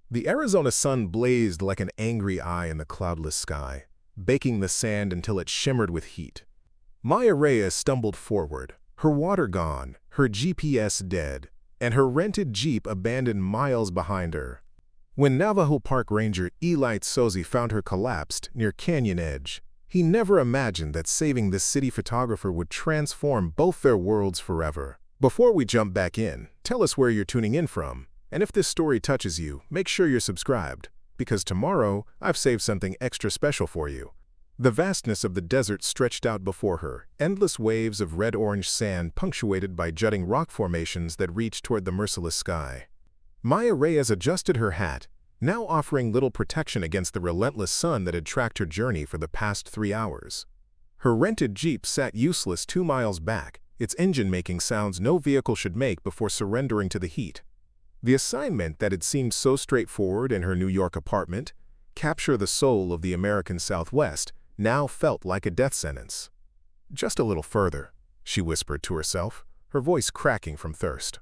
The Arizona sun blazed like an angry eye in the cloudless sky, baking the sand until it shimmered with heat. Maya Reyes stumbled forward, her water gone, her GPS dead, and her rented Jeep abandoned miles behind her. When Navajo Park Ranger Eli Tsosie found her collapsed near Canyon Edge, he never imagined that saving this city photographer would transform both their worlds forever. Before we jump back in, tell us where you're tuning in from, and if this story touches you, make sure you're subscribed, because tomorrow I've saved something extra special for you. The vastness of the desert stretched out before her, endless waves of red-orange sand punctuated by jutting rock formations that reached toward the merciless sky. Maya Reyes adjusted her hat, now offering little protection against the relentless sun that had tracked her journey for the past 3 hours. Her rented Jeep sat useless 2 miles back, its engine making sounds no vehicle should make before surrendering to the heat. The assignment that had seemed so straightforward in her New York apartment, capture the soul of the American Southwest, now felt like a death sentence. Just a little further, she whispered to herself, her voice cracking from thirst.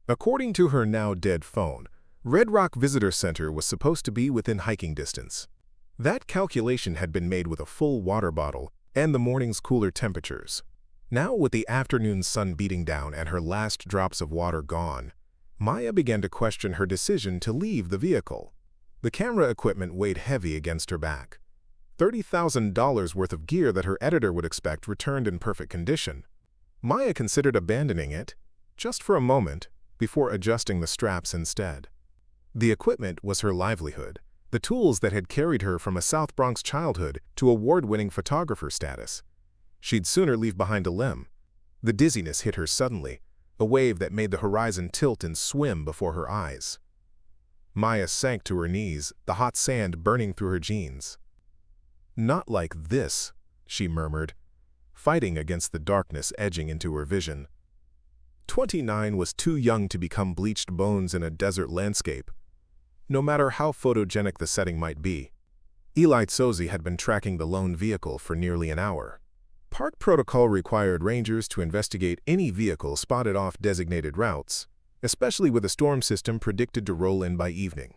According to her now-dead phone, Red Rock Visitor Center was supposed to be within hiking distance. That calculation had been made with a full water bottle and the morning's cooler temperatures. Now, with the afternoon sun beating down and her last drops of water gone, Maya began to question her decision to leave the vehicle. The camera equipment weighed heavy against her back. $30,000 worth of gear that her editor would expect returned in perfect condition. Maya considered abandoning it, just for a moment, before adjusting the straps instead. The equipment was her livelihood, the tools that had carried her from a South Bronx childhood to award-winning photographer status. She'd sooner leave behind a limb. The dizziness hit her suddenly, a wave that made the horizon tilt and swim before her eyes. Maya sank to her knees, the hot sand burning through her jeans. "Not like this," she murmured, fighting against the darkness edging into her vision. 29 was too young to become bleached bones in a desert landscape, no matter how photogenic the setting might be. Eli Tsosie had been tracking the lone vehicle for nearly an hour. Park protocol required rangers to investigate any vehicle spotted off designated routes, especially with a storm system predicted to roll in by evening.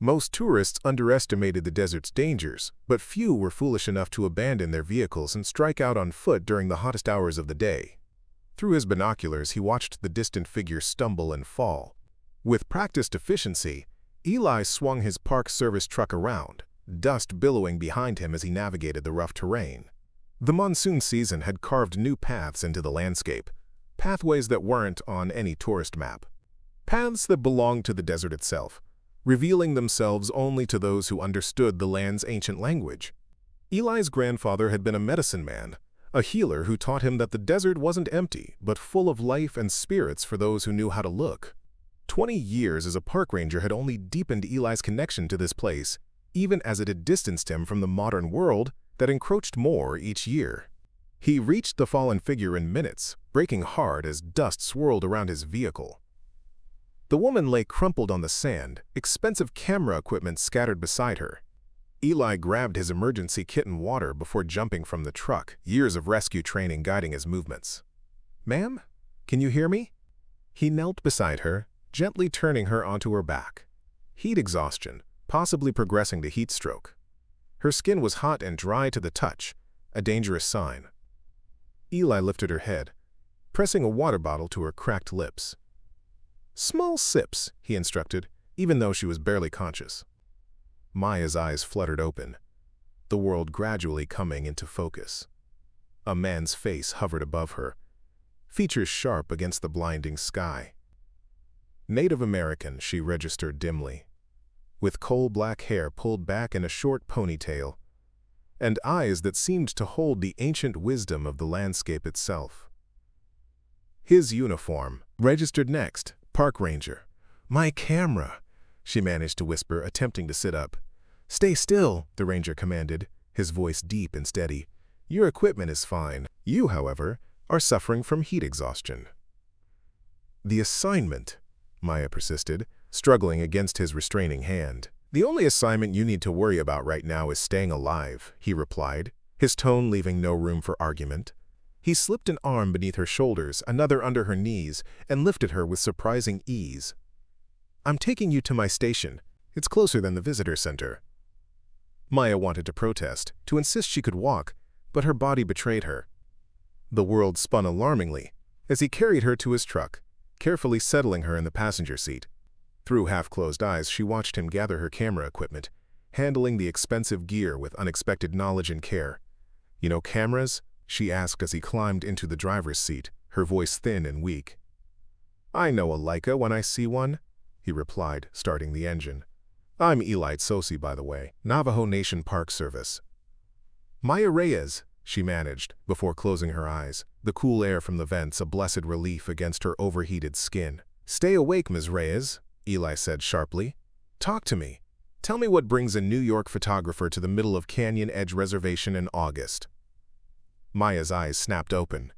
Most tourists underestimated the desert's dangers, but few were foolish enough to abandon their vehicles and strike out on foot during the hottest hours of the day. Through his binoculars, he watched the distant figure stumble and fall. With practiced efficiency, Eli swung his Park Service truck around, dust billowing behind him as he navigated the rough terrain. The monsoon season had carved new paths into the landscape, pathways that weren't on any tourist map. Paths that belonged to the desert itself, revealing themselves only to those who understood the land's ancient language. Eli's grandfather had been a medicine man, a healer who taught him that the desert wasn't empty, but full of life and spirits for those who knew how to look. 20 years as a park ranger had only deepened Eli's connection to this place, even as it had distanced him from the modern world that encroached more each year. He reached the fallen figure in minutes, braking hard as dust swirled around his vehicle. The woman lay crumpled on the sand, expensive camera equipment scattered beside her. Eli grabbed his emergency kit and water before jumping from the truck, years of rescue training guiding his movements. "Ma'am, can you hear me?" He knelt beside her, gently turning her onto her back. Heat exhaustion, possibly progressing to heat stroke. Her skin was hot and dry to the touch, a dangerous sign. Eli lifted her head, pressing a water bottle to her cracked lips. "Small sips," he instructed, even though she was barely conscious. Maya's eyes fluttered open, the world gradually coming into focus. A man's face hovered above her, features sharp against the blinding sky. Native American, she registered dimly, with coal-black hair pulled back in a short ponytail, and eyes that seemed to hold the ancient wisdom of the landscape itself. His uniform, registered next, Park Ranger. "My camera," she managed to whisper, attempting to sit up. "Stay still," the ranger commanded, his voice deep and steady. "Your equipment is fine. You, however, are suffering from heat exhaustion." "The assignment," Maya persisted, struggling against his restraining hand. "The only assignment you need to worry about right now is staying alive," he replied, his tone leaving no room for argument. He slipped an arm beneath her shoulders, another under her knees, and lifted her with surprising ease. "I'm taking you to my station. It's closer than the visitor center. Maya wanted to protest, to insist she could walk, but her body betrayed her. The world spun alarmingly as he carried her to his truck, carefully settling her in the passenger seat. Through half-closed eyes, she watched him gather her camera equipment, handling the expensive gear with unexpected knowledge and care. "You know cameras?" she asked as he climbed into the driver's seat, her voice thin and weak. "I know a Leica when I see one," he replied, starting the engine. "I'm Eli Tsosie, by the way, Navajo Nation Park Service." "Maya Reyes," she managed, before closing her eyes, the cool air from the vents a blessed relief against her overheated skin. "Stay awake, Ms. Reyes," Eli said sharply. "Talk to me. Tell me what brings a New York photographer to the middle of Canyon Edge Reservation in August." Maya's eyes snapped open.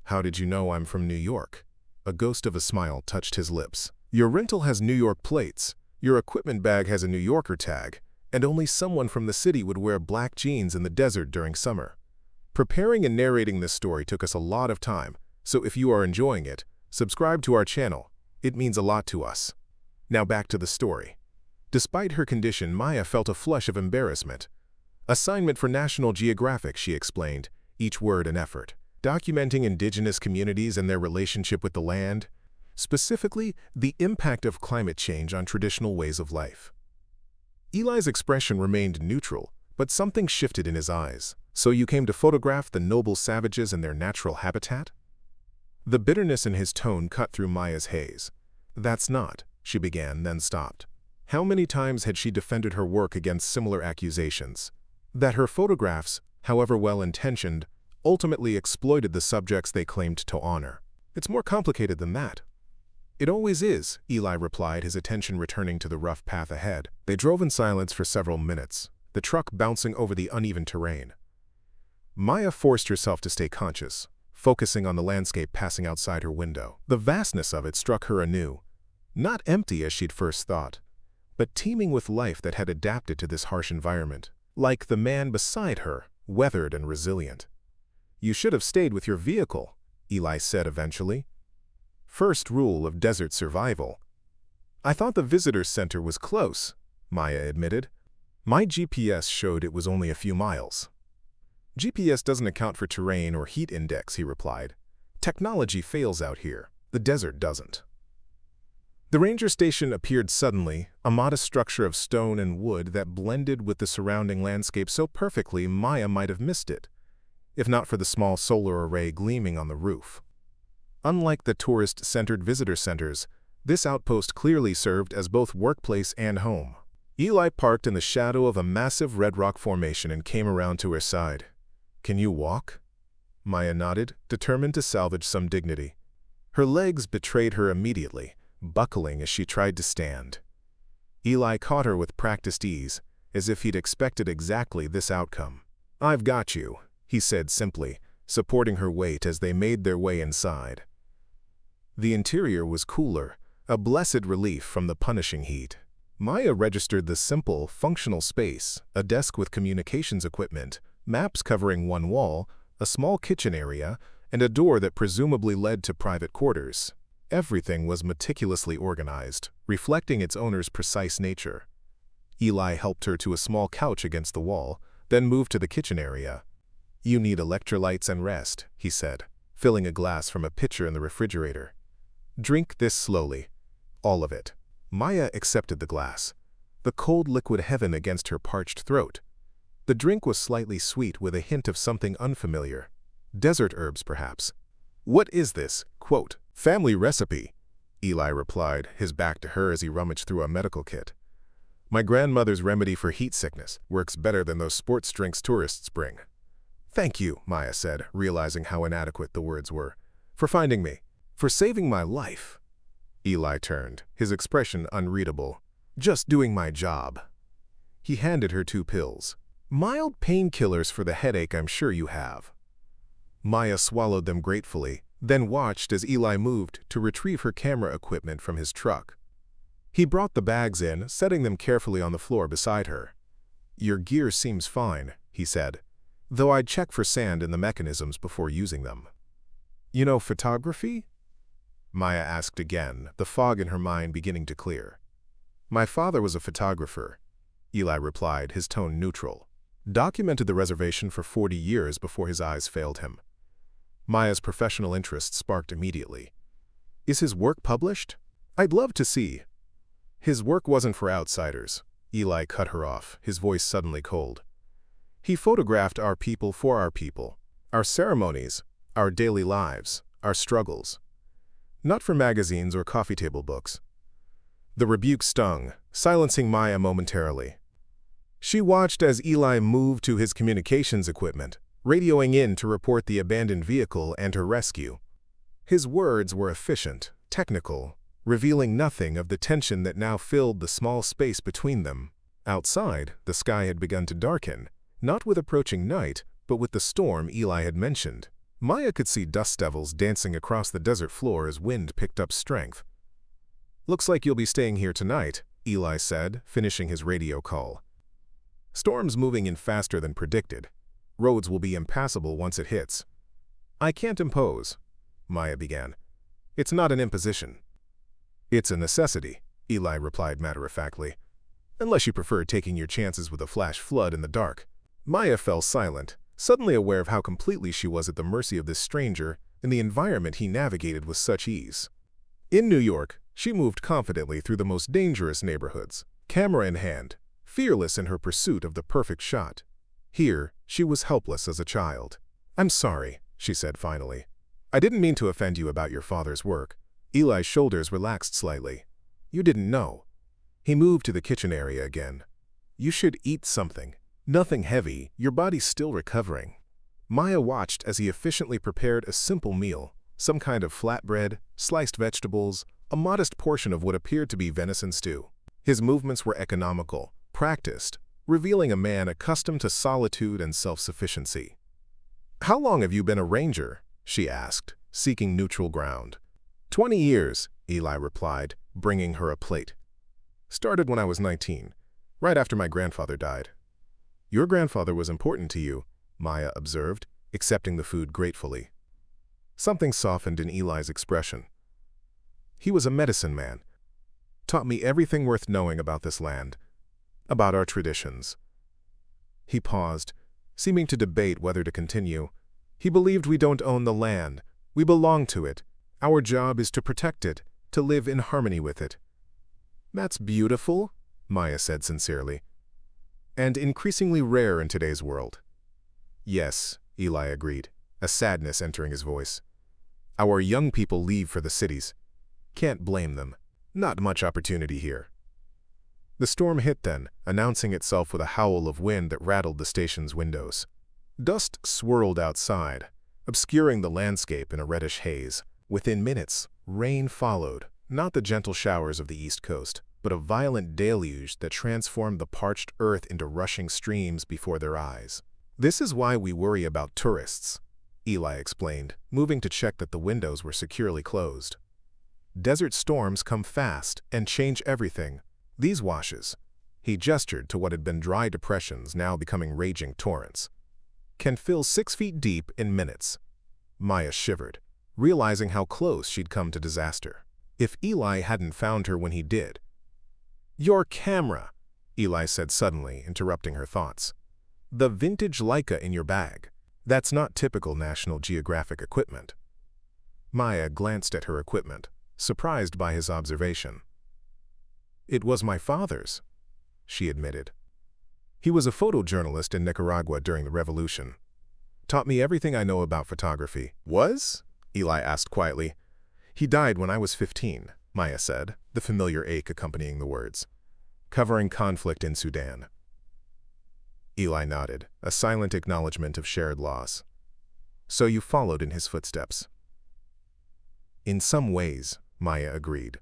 "How did you know I'm from New York?" A ghost of a smile touched his lips. "Your rental has New York plates, your equipment bag has a New Yorker tag, and only someone from the city would wear black jeans in the desert during summer. Preparing and narrating this story took us a lot of time, so if you are enjoying it, subscribe to our channel. It means a lot to us." Now back to the story. Despite her condition, Maya felt a flush of embarrassment. "Assignment for National Geographic," she explained, each word an effort. "Documenting indigenous communities and their relationship with the land, specifically the impact of climate change on traditional ways of life." Eli's expression remained neutral, but something shifted in his eyes. "So you came to photograph the noble savages in their natural habitat?" The bitterness in his tone cut through Maya's haze. "That's not," she began, then stopped. How many times had she defended her work against similar accusations? That her photographs, however well-intentioned, ultimately exploited the subjects they claimed to honor. "It's more complicated than that." "It always is," Eli replied, his attention returning to the rough path ahead. They drove in silence for several minutes, the truck bouncing over the uneven terrain. Maya forced herself to stay conscious, focusing on the landscape passing outside her window. The vastness of it struck her anew. Not empty as she'd first thought, but teeming with life that had adapted to this harsh environment. Like the man beside her, weathered and resilient. "You should have stayed with your vehicle," Eli said eventually. "First rule of desert survival." "I thought the visitor center was close," Maya admitted. "My GPS showed it was only a few miles." "GPS doesn't account for terrain or heat index," he replied. "Technology fails out here. The desert doesn't." The ranger station appeared suddenly, a modest structure of stone and wood that blended with the surrounding landscape so perfectly Maya might have missed it, if not for the small solar array gleaming on the roof. Unlike the tourist-centered visitor centers, this outpost clearly served as both workplace and home. Eli parked in the shadow of a massive red rock formation and came around to her side. "Can you walk?" Maya nodded, determined to salvage some dignity. Her legs betrayed her immediately, buckling as she tried to stand. Eli caught her with practiced ease, as if he'd expected exactly this outcome. "I've got you," he said simply, supporting her weight as they made their way inside. The interior was cooler, a blessed relief from the punishing heat. Maya registered the simple, functional space, a desk with communications equipment, maps covering one wall, a small kitchen area, and a door that presumably led to private quarters. Everything was meticulously organized, reflecting its owner's precise nature. Eli helped her to a small couch against the wall, then moved to the kitchen area. "You need electrolytes and rest," he said, filling a glass from a pitcher in the refrigerator. "Drink this slowly. All of it." Maya accepted the glass, the cold liquid heaven against her parched throat. The drink was slightly sweet with a hint of something unfamiliar. Desert herbs, perhaps. "What is this, quote, family recipe?" Eli replied, his back to her as he rummaged through a medical kit. "My grandmother's remedy for heat sickness works better than those sports drinks tourists bring." "Thank you," Maya said, realizing how inadequate the words were. "For finding me. For saving my life." Eli turned, his expression unreadable. "Just doing my job." He handed her 2 pills. "Mild painkillers for the headache I'm sure you have." Maya swallowed them gratefully, then watched as Eli moved to retrieve her camera equipment from his truck. He brought the bags in, setting them carefully on the floor beside her. "Your gear seems fine," he said, "though I'd check for sand in the mechanisms before using them." "You know photography?" Maya asked again, the fog in her mind beginning to clear. My father was a photographer, Eli replied, his tone neutral. Documented the reservation for 40 years before his eyes failed him. Maya's professional interest sparked immediately. Is his work published? I'd love to see. His work wasn't for outsiders. Eli cut her off, his voice suddenly cold. He photographed our people for our people, our ceremonies, our daily lives, our struggles. Not for magazines or coffee table books. The rebuke stung, silencing Maya momentarily. She watched as Eli moved to his communications equipment, radioing in to report the abandoned vehicle and her rescue. His words were efficient, technical, revealing nothing of the tension that now filled the small space between them. Outside, the sky had begun to darken, not with approaching night, but with the storm Eli had mentioned. Maya could see dust devils dancing across the desert floor as wind picked up strength. Looks like you'll be staying here tonight, Eli said, finishing his radio call. Storm's moving in faster than predicted. Roads will be impassable once it hits. I can't impose, Maya began. It's not an imposition. It's a necessity, Eli replied matter-of-factly. Unless you prefer taking your chances with a flash flood in the dark. Maya fell silent, suddenly aware of how completely she was at the mercy of this stranger in the environment he navigated with such ease. In New York, she moved confidently through the most dangerous neighborhoods, camera in hand, fearless in her pursuit of the perfect shot. Here, she was helpless as a child. I'm sorry, she said finally. I didn't mean to offend you about your father's work. Eli's shoulders relaxed slightly. You didn't know. He moved to the kitchen area again. You should eat something. Nothing heavy, your body's still recovering. Maya watched as he efficiently prepared a simple meal, some kind of flatbread, sliced vegetables, a modest portion of what appeared to be venison stew. His movements were economical, practiced, revealing a man accustomed to solitude and self-sufficiency. How long have you been a ranger? She asked, seeking neutral ground. 20 years, Eli replied, bringing her a plate. Started when I was 19, right after my grandfather died. Your grandfather was important to you, Maya observed, accepting the food gratefully. Something softened in Eli's expression. He was a medicine man. Taught me everything worth knowing about this land, about our traditions. He paused, seeming to debate whether to continue. He believed we don't own the land. We belong to it. Our job is to protect it, to live in harmony with it. That's beautiful, Maya said sincerely. And increasingly rare in today's world. Yes, Eli agreed, a sadness entering his voice. Our young people leave for the cities. Can't blame them. Not much opportunity here. The storm hit then, announcing itself with a howl of wind that rattled the station's windows. Dust swirled outside, obscuring the landscape in a reddish haze. Within minutes, rain followed, not the gentle showers of the East Coast, but a violent deluge that transformed the parched earth into rushing streams before their eyes. This is why we worry about tourists, Eli explained, moving to check that the windows were securely closed. Desert storms come fast and change everything. These washes, he gestured to what had been dry depressions now becoming raging torrents, can fill 6 feet deep in minutes. Maya shivered, realizing how close she'd come to disaster. If Eli hadn't found her when he did. Your camera, Eli said suddenly, interrupting her thoughts. The vintage Leica in your bag. That's not typical National Geographic equipment. Maya glanced at her equipment, surprised by his observation. It was my father's, she admitted. He was a photojournalist in Nicaragua during the revolution. Taught me everything I know about photography. Was? Eli asked quietly. He died when I was 15, Maya said, the familiar ache accompanying the words. Covering conflict in Sudan. Eli nodded, a silent acknowledgement of shared loss. So you followed in his footsteps. In some ways, Maya agreed.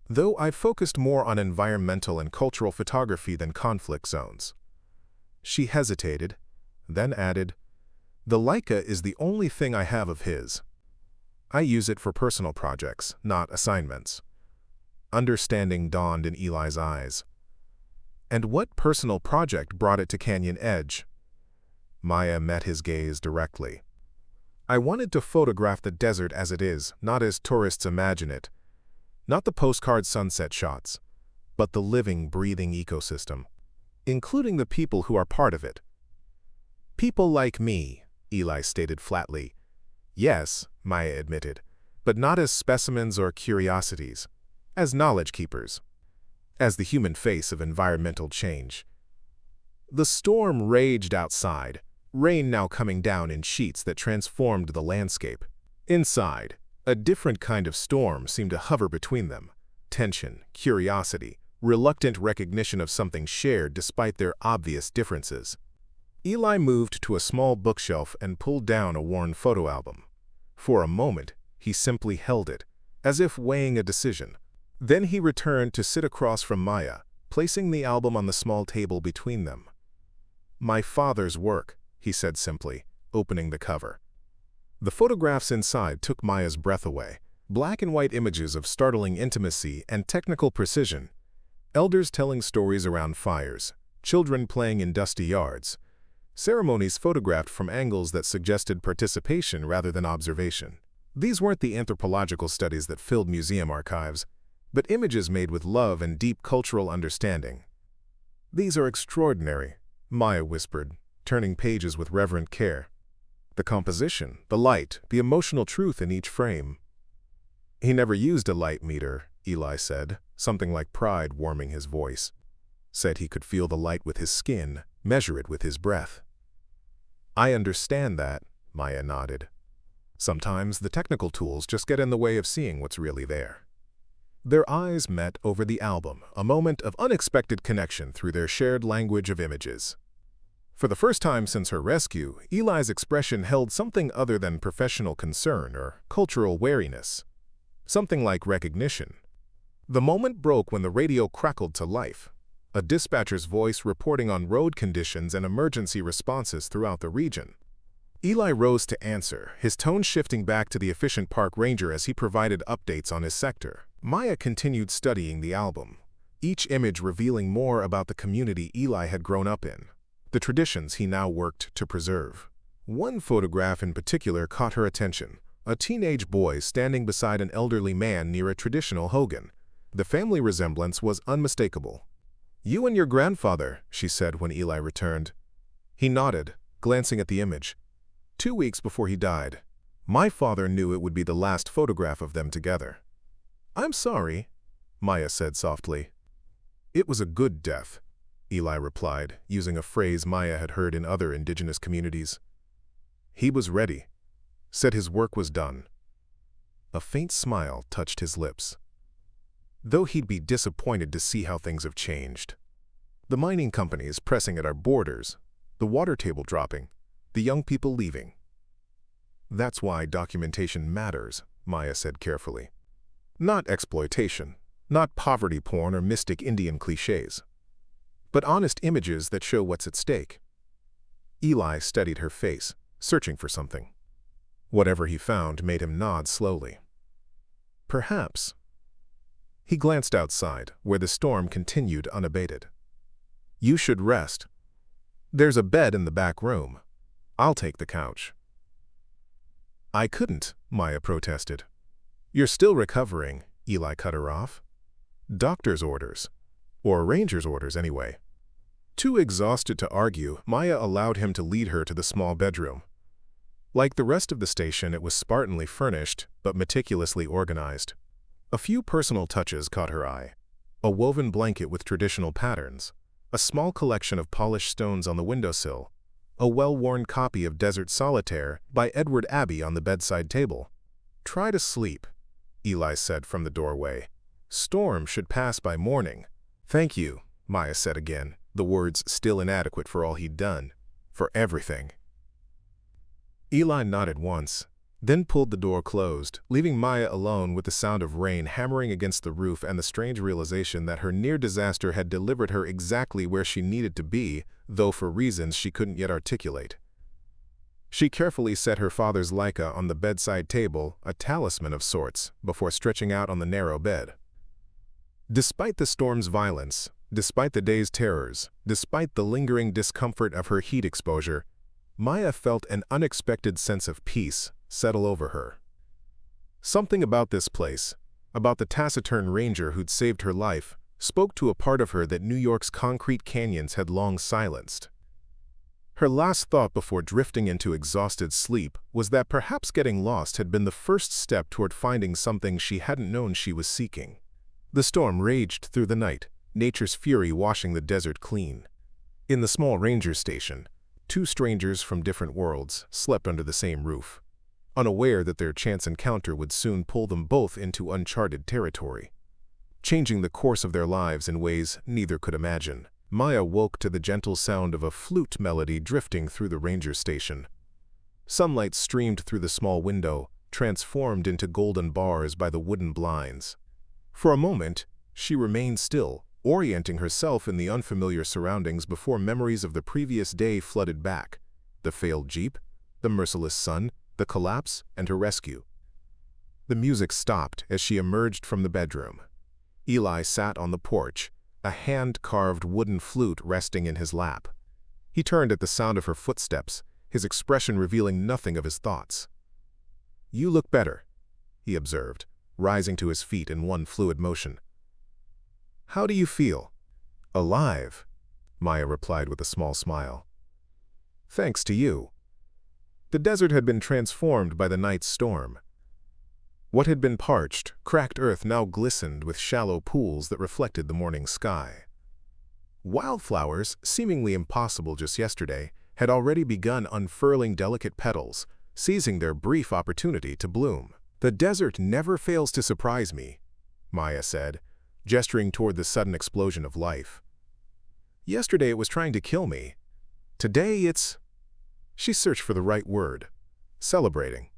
Though I focused more on environmental and cultural photography than conflict zones. She hesitated, then added, The Leica is the only thing I have of his. I use it for personal projects, not assignments. Understanding dawned in Eli's eyes. And what personal project brought it to Canyon Edge? Maya met his gaze directly. I wanted to photograph the desert as it is, not as tourists imagine it. Not the postcard sunset shots. but the living, breathing ecosystem, including the people who are part of it. People like me, Eli stated flatly. Yes, Maya admitted, but not as specimens or curiosities, as knowledge keepers, as the human face of environmental change. The storm raged outside, rain now coming down in sheets that transformed the landscape. Inside, a different kind of storm seemed to hover between them. Tension, curiosity, reluctant recognition of something shared despite their obvious differences. Eli moved to a small bookshelf and pulled down a worn photo album. For a moment, he simply held it, as if weighing a decision. Then he returned to sit across from Maya, placing the album on the small table between them. "My father's work," he said simply, opening the cover. The photographs inside took Maya's breath away. Black and white images of startling intimacy and technical precision. Elders telling stories around fires, children playing in dusty yards. Ceremonies photographed from angles that suggested participation rather than observation. These weren't the anthropological studies that filled museum archives, but images made with love and deep cultural understanding. "These are extraordinary," Maya whispered, turning pages with reverent care. The composition, the light, the emotional truth in each frame. "He never used a light meter," Eli said, something like pride warming his voice. "Said he could feel the light with his skin, measure it with his breath." "I understand that," Maya nodded. "Sometimes the technical tools just get in the way of seeing what's really there." Their eyes met over the album, a moment of unexpected connection through their shared language of images. For the first time since her rescue, Eli's expression held something other than professional concern or cultural wariness. Something like recognition. The moment broke when the radio crackled to life. A dispatcher's voice reporting on road conditions and emergency responses throughout the region. Eli rose to answer, his tone shifting back to the efficient park ranger as he provided updates on his sector. Maya continued studying the album, each image revealing more about the community Eli had grown up in, the traditions he now worked to preserve. One photograph in particular caught her attention, a teenage boy standing beside an elderly man near a traditional hogan. The family resemblance was unmistakable. "You and your grandfather," she said when Eli returned. He nodded, glancing at the image. "2 weeks before he died. My father knew it would be the last photograph of them together." "I'm sorry," Maya said softly. "It was a good death," Eli replied, using a phrase Maya had heard in other indigenous communities. "He was ready. Said his work was done." A faint smile touched his lips. "Though he'd be disappointed to see how things have changed. The mining companies pressing at our borders, the water table dropping, the young people leaving. That's why documentation matters," Maya said carefully. "Not exploitation, not poverty porn or mystic Indian cliches, but honest images that show what's at stake." Eli studied her face, searching for something. Whatever he found made him nod slowly. "Perhaps." He glanced outside, where the storm continued unabated. "You should rest. There's a bed in the back room. I'll take the couch." "I couldn't," Maya protested. "You're still recovering," Eli cut her off. "Doctor's orders. Or ranger's orders, anyway." Too exhausted to argue, Maya allowed him to lead her to the small bedroom. Like the rest of the station, it was spartanly furnished, but meticulously organized. A few personal touches caught her eye. A woven blanket with traditional patterns, a small collection of polished stones on the windowsill, a well-worn copy of Desert Solitaire by Edward Abbey on the bedside table. "Try to sleep," Eli said from the doorway. "Storm should pass by morning." "Thank you," Maya said again, the words still inadequate for all he'd done. "For everything." Eli nodded once, then pulled the door closed, leaving Maya alone with the sound of rain hammering against the roof and the strange realization that her near disaster had delivered her exactly where she needed to be, though for reasons she couldn't yet articulate. She carefully set her father's Leica on the bedside table, a talisman of sorts, before stretching out on the narrow bed. Despite the storm's violence, despite the day's terrors, despite the lingering discomfort of her heat exposure, Maya felt an unexpected sense of peace settle over her. Something about this place, about the taciturn ranger who'd saved her life, spoke to a part of her that New York's concrete canyons had long silenced. Her last thought before drifting into exhausted sleep was that perhaps getting lost had been the first step toward finding something she hadn't known she was seeking. The storm raged through the night, nature's fury washing the desert clean. In the small ranger station, two strangers from different worlds slept under the same roof, unaware that their chance encounter would soon pull them both into uncharted territory, changing the course of their lives in ways neither could imagine. Maya woke to the gentle sound of a flute melody drifting through the ranger station. Sunlight streamed through the small window, transformed into golden bars by the wooden blinds. For a moment, she remained still, orienting herself in the unfamiliar surroundings before memories of the previous day flooded back: the failed jeep, the merciless sun, the collapse, and her rescue. The music stopped as she emerged from the bedroom. Eli sat on the porch, a hand-carved wooden flute resting in his lap. He turned at the sound of her footsteps, his expression revealing nothing of his thoughts. "You look better," he observed, rising to his feet in one fluid motion. "How do you feel?" "Alive," Maya replied with a small smile. "Thanks to you." The desert had been transformed by the night's storm. What had been parched, cracked earth now glistened with shallow pools that reflected the morning sky. Wildflowers, seemingly impossible just yesterday, had already begun unfurling delicate petals, seizing their brief opportunity to bloom. "The desert never fails to surprise me," Maya said, gesturing toward the sudden explosion of life. "Yesterday it was trying to kill me. Today it's—" She searched for the right word. "Celebrating."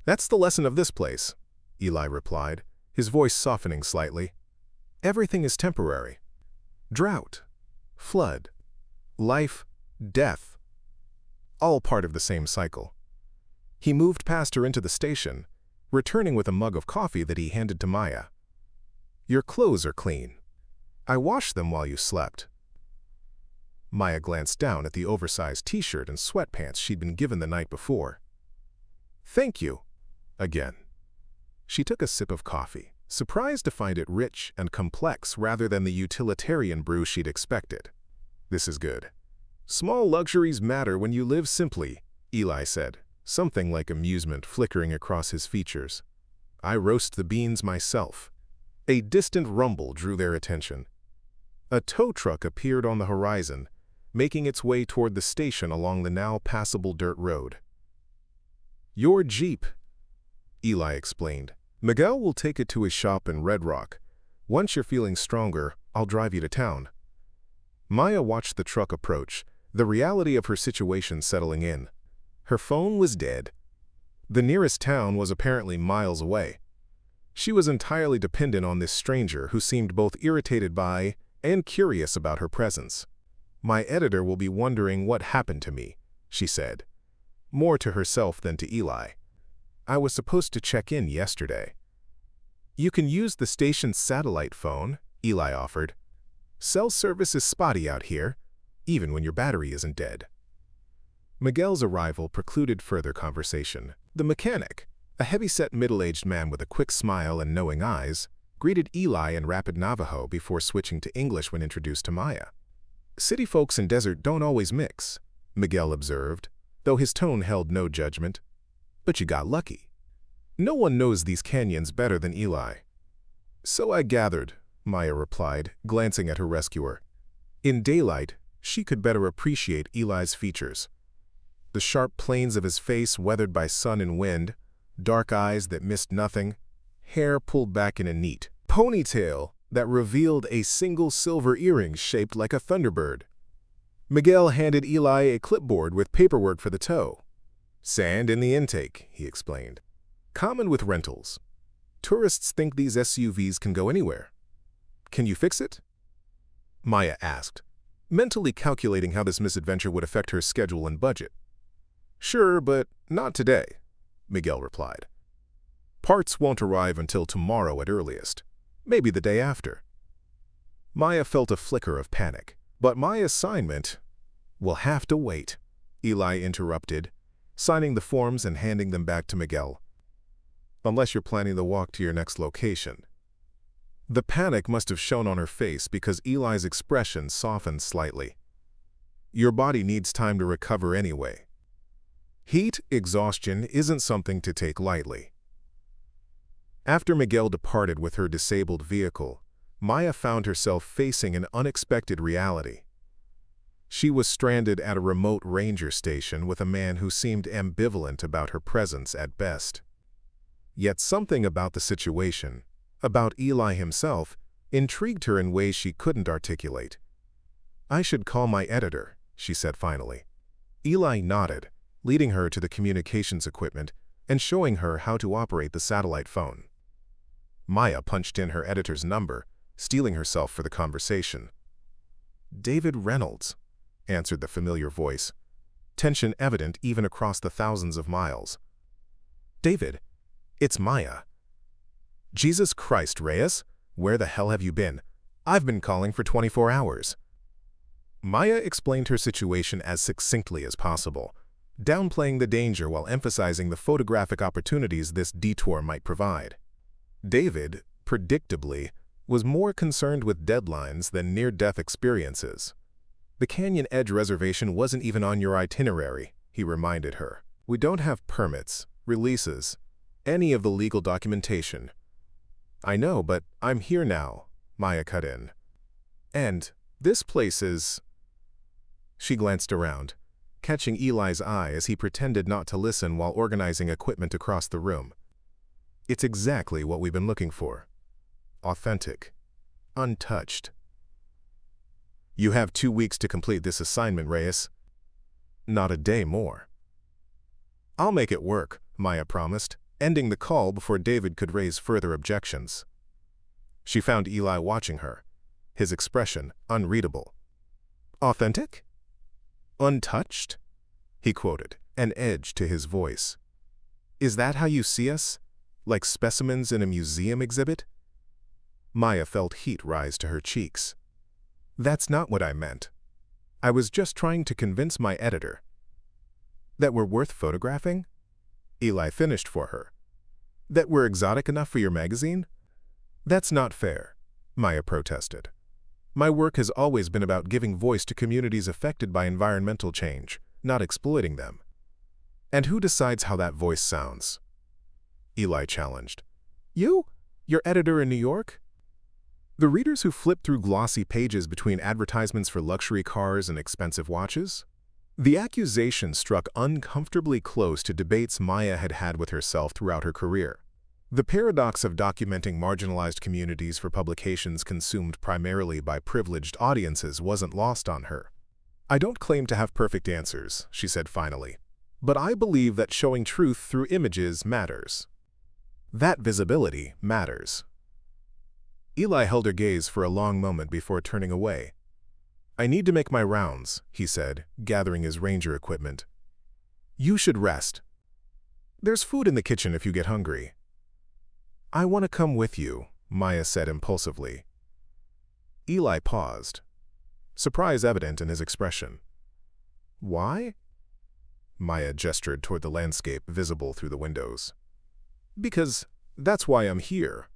"That's the lesson of this place," Eli replied, his voice softening slightly. "Everything is temporary. Drought, flood, life, death, all part of the same cycle." He moved past her into the station, returning with a mug of coffee that he handed to Maya. "Your clothes are clean. I washed them while you slept." Maya glanced down at the oversized t-shirt and sweatpants she'd been given the night before. "Thank you." Again. She took a sip of coffee, surprised to find it rich and complex rather than the utilitarian brew she'd expected. "This is good. Small luxuries matter when you live simply," Eli said, something like amusement flickering across his features. "I roast the beans myself." A distant rumble drew their attention. A tow truck appeared on the horizon, making its way toward the station along the now passable dirt road. "Your Jeep," Eli explained. "Miguel will take it to his shop in Red Rock. Once you're feeling stronger, I'll drive you to town." Maya watched the truck approach, the reality of her situation settling in. Her phone was dead. The nearest town was apparently miles away. She was entirely dependent on this stranger who seemed both irritated by and curious about her presence. "My editor will be wondering what happened to me," she said, more to herself than to Eli. "I was supposed to check in yesterday." "You can use the station's satellite phone," Eli offered. "Cell service is spotty out here, even when your battery isn't dead." Miguel's arrival precluded further conversation. The mechanic, a heavy-set middle-aged man with a quick smile and knowing eyes, greeted Eli in rapid Navajo before switching to English when introduced to Maya. "City folks and desert don't always mix," Miguel observed, though his tone held no judgment. "But you got lucky. No one knows these canyons better than Eli." "So I gathered," Maya replied, glancing at her rescuer. In daylight, she could better appreciate Eli's features. The sharp planes of his face weathered by sun and wind, dark eyes that missed nothing, hair pulled back in a neat ponytail that revealed a single silver earring shaped like a thunderbird. Miguel handed Eli a clipboard with paperwork for the tow. "Sand in the intake," he explained. "Common with rentals. Tourists think these SUVs can go anywhere. Can you fix it?" Maya asked, mentally calculating how this misadventure would affect her schedule and budget. "Sure, but not today," Miguel replied. "Parts won't arrive until tomorrow at earliest, maybe the day after." Maya felt a flicker of panic. "But my assignment will have to wait," Eli interrupted, signing the forms and handing them back to Miguel. "Unless you're planning the walk to your next location." The panic must have shown on her face because Eli's expression softened slightly. Your body needs time to recover anyway. Heat exhaustion isn't something to take lightly. After Miguel departed with her disabled vehicle, Maya found herself facing an unexpected reality. She was stranded at a remote ranger station with a man who seemed ambivalent about her presence at best. Yet something about the situation, about Eli himself, intrigued her in ways she couldn't articulate. "I should call my editor," she said finally. Eli nodded, leading her to the communications equipment and showing her how to operate the satellite phone. Maya punched in her editor's number, steeling herself for the conversation. "David Reynolds," answered the familiar voice, tension evident even across the thousands of miles. "David, it's Maya." "Jesus Christ, Reyes, where the hell have you been? I've been calling for 24 hours. Maya explained her situation as succinctly as possible, downplaying the danger while emphasizing the photographic opportunities this detour might provide. David, predictably, was more concerned with deadlines than near-death experiences. "The Canyon Edge Reservation wasn't even on your itinerary," he reminded her. "We don't have permits, releases, any of the legal documentation." "I know, but I'm here now," Maya cut in. "And this place is—" She glanced around, catching Eli's eye as he pretended not to listen while organizing equipment across the room. "It's exactly what we've been looking for. Authentic. Untouched. You have 2 weeks to complete this assignment, Reyes. Not a day more." "I'll make it work," Maya promised, ending the call before David could raise further objections. She found Eli watching her, his expression unreadable. "Authentic? Untouched?" he quoted, an edge to his voice. "Is that how you see us? Like specimens in a museum exhibit?" Maya felt heat rise to her cheeks. "That's not what I meant. I was just trying to convince my editor." "That we're worth photographing?" Eli finished for her. "That we're exotic enough for your magazine?" "That's not fair," Maya protested. "My work has always been about giving voice to communities affected by environmental change, not exploiting them." "And who decides how that voice sounds?" Eli challenged. "You? Your editor in New York? The readers who flip through glossy pages between advertisements for luxury cars and expensive watches?" The accusation struck uncomfortably close to debates Maya had had with herself throughout her career. The paradox of documenting marginalized communities for publications consumed primarily by privileged audiences wasn't lost on her. "I don't claim to have perfect answers," she said finally, "but I believe that showing truth through images matters. That visibility matters." Eli held her gaze for a long moment before turning away. "I need to make my rounds," he said, gathering his ranger equipment. "You should rest. There's food in the kitchen if you get hungry." "I want to come with you," Maya said impulsively. Eli paused, surprise evident in his expression. "Why?" Maya gestured toward the landscape visible through the windows. "Because that's why I'm here.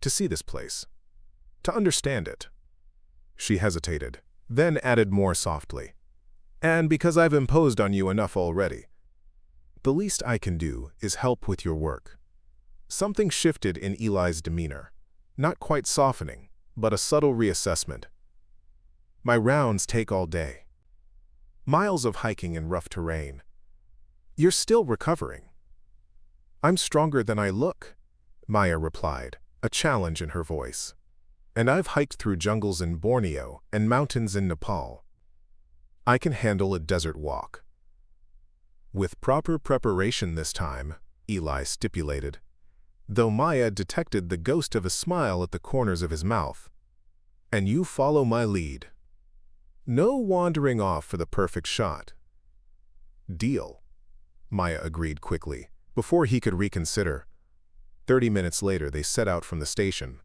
To see this place. To understand it." She hesitated, then added more softly. "And because I've imposed on you enough already. The least I can do is help with your work." Something shifted in Eli's demeanor, not quite softening, but a subtle reassessment. "My rounds take all day. Miles of hiking in rough terrain. You're still recovering." "I'm stronger than I look," Maya replied, a challenge in her voice. "And I've hiked through jungles in Borneo and mountains in Nepal. I can handle a desert walk." "With proper preparation this time," Eli stipulated, though Maya detected the ghost of a smile at the corners of his mouth. "And you follow my lead. No wandering off for the perfect shot." "Deal," Maya agreed quickly, before he could reconsider. 30 minutes later they set out from the station.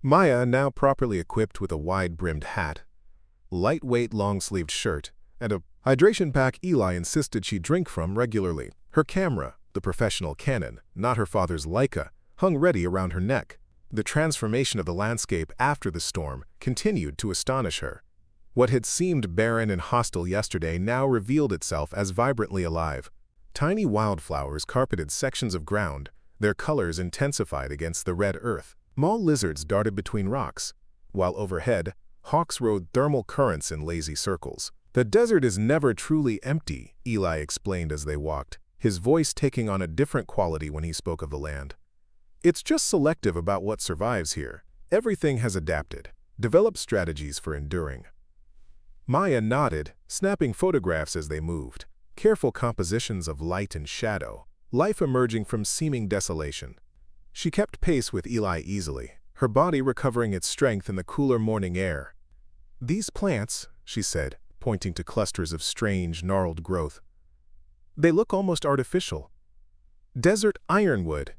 Maya, now properly equipped with a wide-brimmed hat, lightweight long-sleeved shirt, and a hydration pack Eli insisted she drink from regularly. Her camera, the professional Canon, not her father's Leica, hung ready around her neck. The transformation of the landscape after the storm continued to astonish her. What had seemed barren and hostile yesterday now revealed itself as vibrantly alive. Tiny wildflowers carpeted sections of ground, their colors intensified against the red earth. Small lizards darted between rocks, while overhead, hawks rode thermal currents in lazy circles. "The desert is never truly empty," Eli explained as they walked, his voice taking on a different quality when he spoke of the land. "It's just selective about what survives here. Everything has adapted, developed strategies for enduring." Maya nodded, snapping photographs as they moved. Careful compositions of light and shadow, life emerging from seeming desolation. She kept pace with Eli easily, her body recovering its strength in the cooler morning air. "These plants," she said, pointing to clusters of strange, gnarled growth. "They look almost artificial." "Desert ironwood,"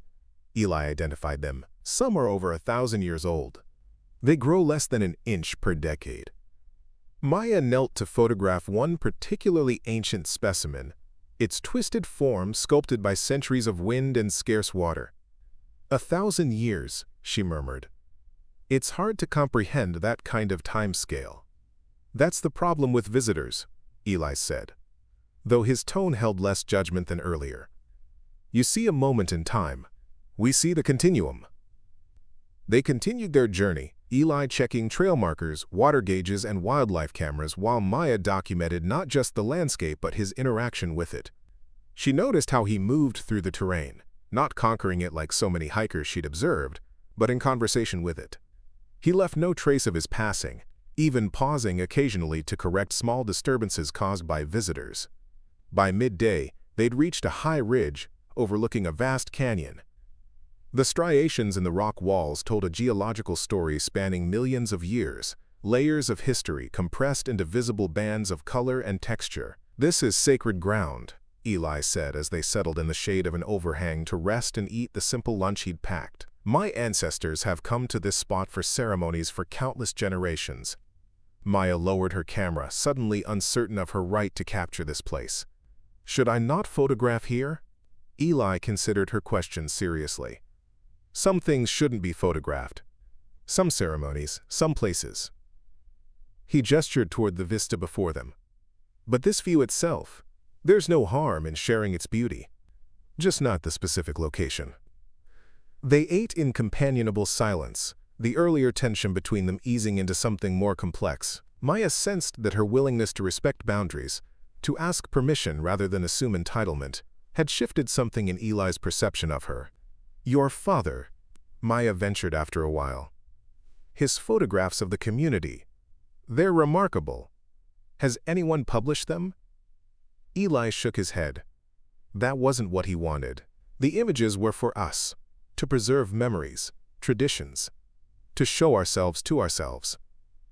Eli identified them. "Some are over 1,000 years old. They grow less than an inch per decade." Maya knelt to photograph one particularly ancient specimen, its twisted form sculpted by centuries of wind and scarce water. 1,000 years, she murmured. "It's hard to comprehend that kind of time scale." "That's the problem with visitors," Eli said, though his tone held less judgment than earlier. "You see a moment in time. We see the continuum." They continued their journey, Eli checking trail markers, water gauges, and wildlife cameras while Maya documented not just the landscape but his interaction with it. She noticed how he moved through the terrain, not conquering it like so many hikers she'd observed, but in conversation with it. He left no trace of his passing, even pausing occasionally to correct small disturbances caused by visitors. By midday, they'd reached a high ridge overlooking a vast canyon. The striations in the rock walls told a geological story spanning millions of years, layers of history compressed into visible bands of color and texture. "This is sacred ground," Eli said as they settled in the shade of an overhang to rest and eat the simple lunch he'd packed. "My ancestors have come to this spot for ceremonies for countless generations." Maya lowered her camera, suddenly uncertain of her right to capture this place. "Should I not photograph here?" Eli considered her question seriously. "Some things shouldn't be photographed. Some ceremonies, some places." He gestured toward the vista before them. "But this view itself, there's no harm in sharing its beauty. Just not the specific location." They ate in companionable silence, the earlier tension between them easing into something more complex. Maya sensed that her willingness to respect boundaries, to ask permission rather than assume entitlement, had shifted something in Eli's perception of her. "Your father," Maya ventured after a while. "His photographs of the community. They're remarkable. Has anyone published them?" Eli shook his head. That wasn't what he wanted. The images were for us, to preserve memories, traditions, to show ourselves to ourselves.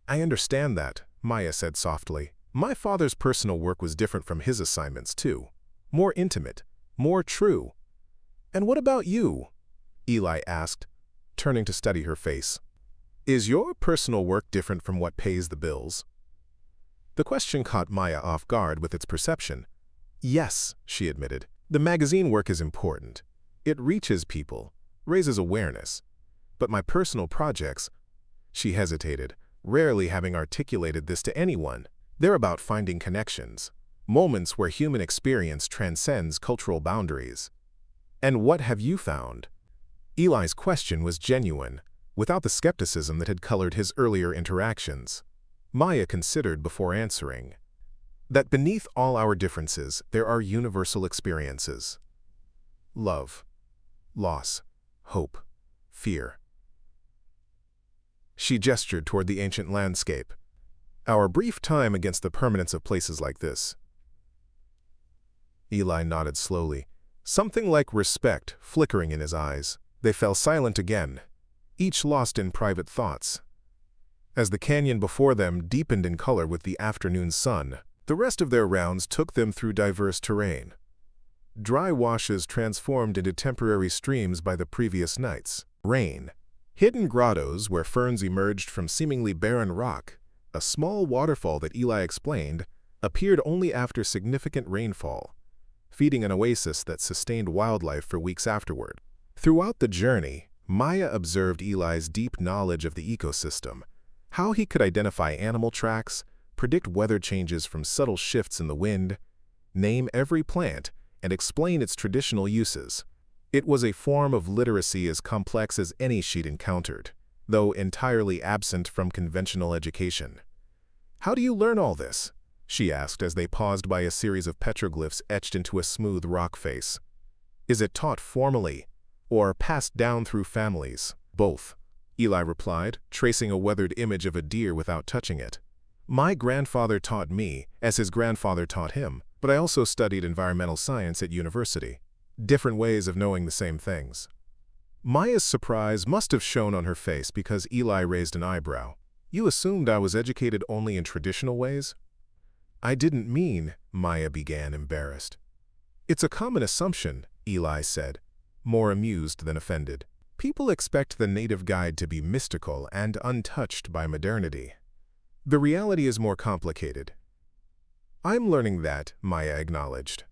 "I understand that," Maya said softly. "My father's personal work was different from his assignments, too. More intimate, more true." "And what about you?" Eli asked, turning to study her face. "Is your personal work different from what pays the bills?" The question caught Maya off guard with its perception. "Yes," she admitted. "The magazine work is important. It reaches people, raises awareness. But my personal projects," she hesitated, rarely having articulated this to anyone, "they're about finding connections, moments where human experience transcends cultural boundaries." "And what have you found?" Eli's question was genuine, without the skepticism that had colored his earlier interactions. Maya considered before answering. "That beneath all our differences, there are universal experiences. Love, loss, hope, fear." She gestured toward the ancient landscape. "Our brief time against the permanence of places like this." Eli nodded slowly, something like respect flickering in his eyes. They fell silent again, each lost in private thoughts. As the canyon before them deepened in color with the afternoon sun, the rest of their rounds took them through diverse terrain. Dry washes transformed into temporary streams by the previous nights. Rain. Hidden grottos where ferns emerged from seemingly barren rock. A small waterfall that Eli explained appeared only after significant rainfall, feeding an oasis that sustained wildlife for weeks afterward. Throughout the journey, Maya observed Eli's deep knowledge of the ecosystem, how he could identify animal tracks, predict weather changes from subtle shifts in the wind, name every plant, and explain its traditional uses. It was a form of literacy as complex as any she'd encountered, though entirely absent from conventional education. "How do you learn all this?" she asked as they paused by a series of petroglyphs etched into a smooth rock face. "Is it taught formally, or passed down through families?" "Both," Eli replied, tracing a weathered image of a deer without touching it. "My grandfather taught me, as his grandfather taught him, but I also studied environmental science at university. Different ways of knowing the same things." Maya's surprise must have shown on her face because Eli raised an eyebrow. "You assumed I was educated only in traditional ways?" "I didn't mean," Maya began, embarrassed. "It's a common assumption," Eli said, more amused than offended. "People expect the native guide to be mystical and untouched by modernity. The reality is more complicated." "I'm learning that," Maya acknowledged.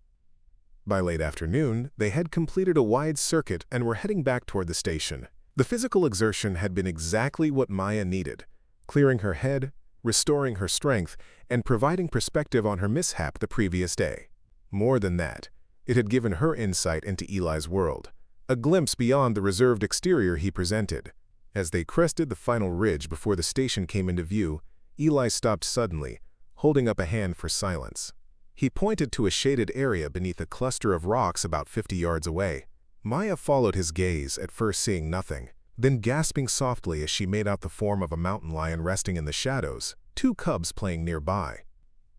By late afternoon, they had completed a wide circuit and were heading back toward the station. The physical exertion had been exactly what Maya needed, clearing her head, restoring her strength, and providing perspective on her mishap the previous day. More than that, it had given her insight into Eli's world, a glimpse beyond the reserved exterior he presented. As they crested the final ridge before the station came into view, Eli stopped suddenly, holding up a hand for silence. He pointed to a shaded area beneath a cluster of rocks about 50 yards away. Maya followed his gaze, at first seeing nothing, then gasping softly as she made out the form of a mountain lion resting in the shadows, two cubs playing nearby.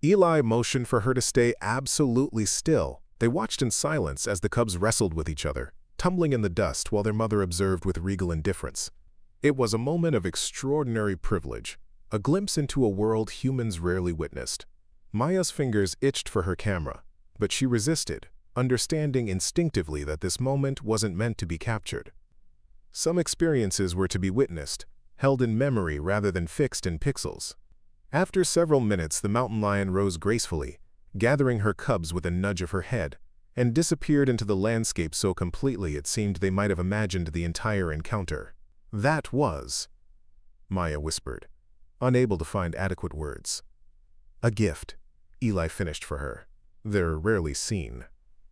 Eli motioned for her to stay absolutely still. They watched in silence as the cubs wrestled with each other, tumbling in the dust while their mother observed with regal indifference. It was a moment of extraordinary privilege, a glimpse into a world humans rarely witnessed. Maya's fingers itched for her camera, but she resisted, understanding instinctively that this moment wasn't meant to be captured. Some experiences were to be witnessed, held in memory rather than fixed in pixels. After several minutes, the mountain lion rose gracefully, gathering her cubs with a nudge of her head, and disappeared into the landscape so completely it seemed they might have imagined the entire encounter. "That was," Maya whispered, unable to find adequate words. "A gift," Eli finished for her. "They're rarely seen,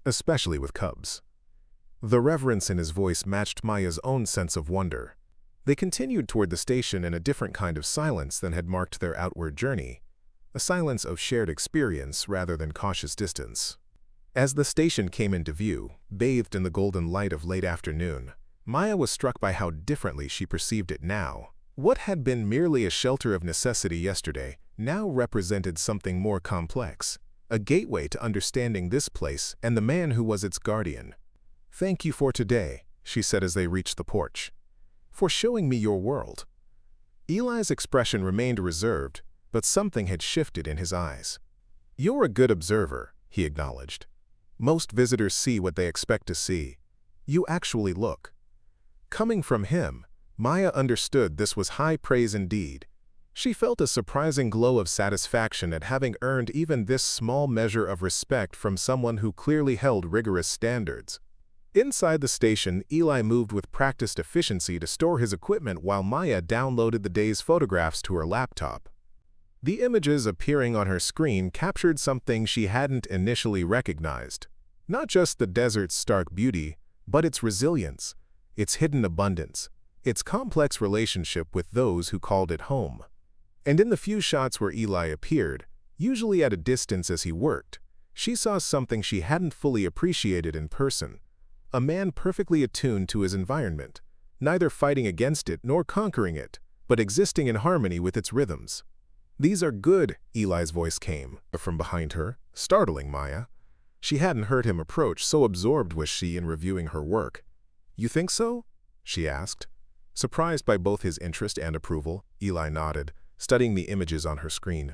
especially with cubs." The reverence in his voice matched Maya's own sense of wonder. They continued toward the station in a different kind of silence than had marked their outward journey, a silence of shared experience rather than cautious distance. As the station came into view, bathed in the golden light of late afternoon, Maya was struck by how differently she perceived it now. What had been merely a shelter of necessity yesterday now represented something more complex, a gateway to understanding this place and the man who was its guardian. "Thank you for today," she said as they reached the porch, "for showing me your world." Eli's expression remained reserved, but something had shifted in his eyes. "You're a good observer," he acknowledged. "Most visitors see what they expect to see. You actually look." Coming from him, Maya understood this was high praise indeed. She felt a surprising glow of satisfaction at having earned even this small measure of respect from someone who clearly held rigorous standards. Inside the station, Eli moved with practiced efficiency to store his equipment while Maya downloaded the day's photographs to her laptop. The images appearing on her screen captured something she hadn't initially recognized. Not just the desert's stark beauty, but its resilience, its hidden abundance, its complex relationship with those who called it home. And in the few shots where Eli appeared, usually at a distance as he worked, she saw something she hadn't fully appreciated in person. A man perfectly attuned to his environment, neither fighting against it nor conquering it, but existing in harmony with its rhythms. "These are good," Eli's voice came from behind her, startling Maya. She hadn't heard him approach, so absorbed was she in reviewing her work. "You think so?" she asked. Surprised by both his interest and approval, Eli nodded, studying the images on her screen.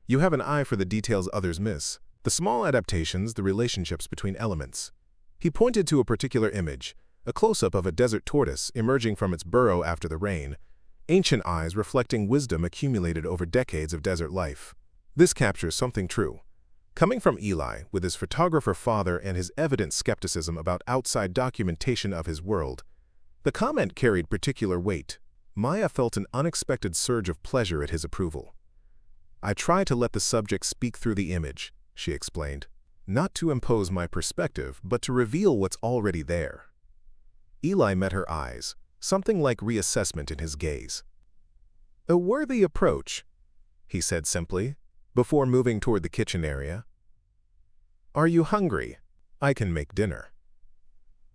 "You have an eye for the details others miss. The small adaptations, the relationships between elements." He pointed to a particular image, a close-up of a desert tortoise emerging from its burrow after the rain, ancient eyes reflecting wisdom accumulated over decades of desert life. "This captures something true." Coming from Eli, with his photographer father and his evident skepticism about outside documentation of his world, The comment carried particular weight. Maya felt an unexpected surge of pleasure at his approval. "I try to let the subject speak through the image," she explained. "Not to impose my perspective, but to reveal what's already there." Eli met her eyes, something like reassessment in his gaze. "A worthy approach," he said simply, before moving toward the kitchen area. "Are you hungry? I can make dinner."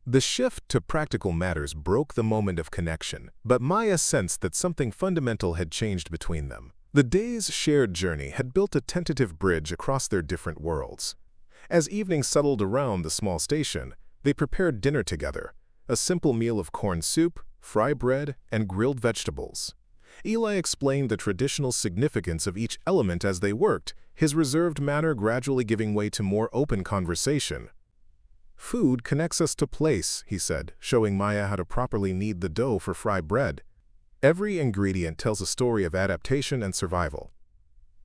The shift to practical matters broke the moment of connection, but Maya sensed that something fundamental had changed between them. The day's shared journey had built a tentative bridge across their different worlds. As evening settled around the small station, they prepared dinner together, a simple meal of corn soup, fry bread, and grilled vegetables. Eli explained the traditional significance of each element as they worked, his reserved manner gradually giving way to more open conversation. "Food connects us to place," he said, showing Maya how to properly knead the dough for fry bread. "Every ingredient tells a story of adaptation and survival."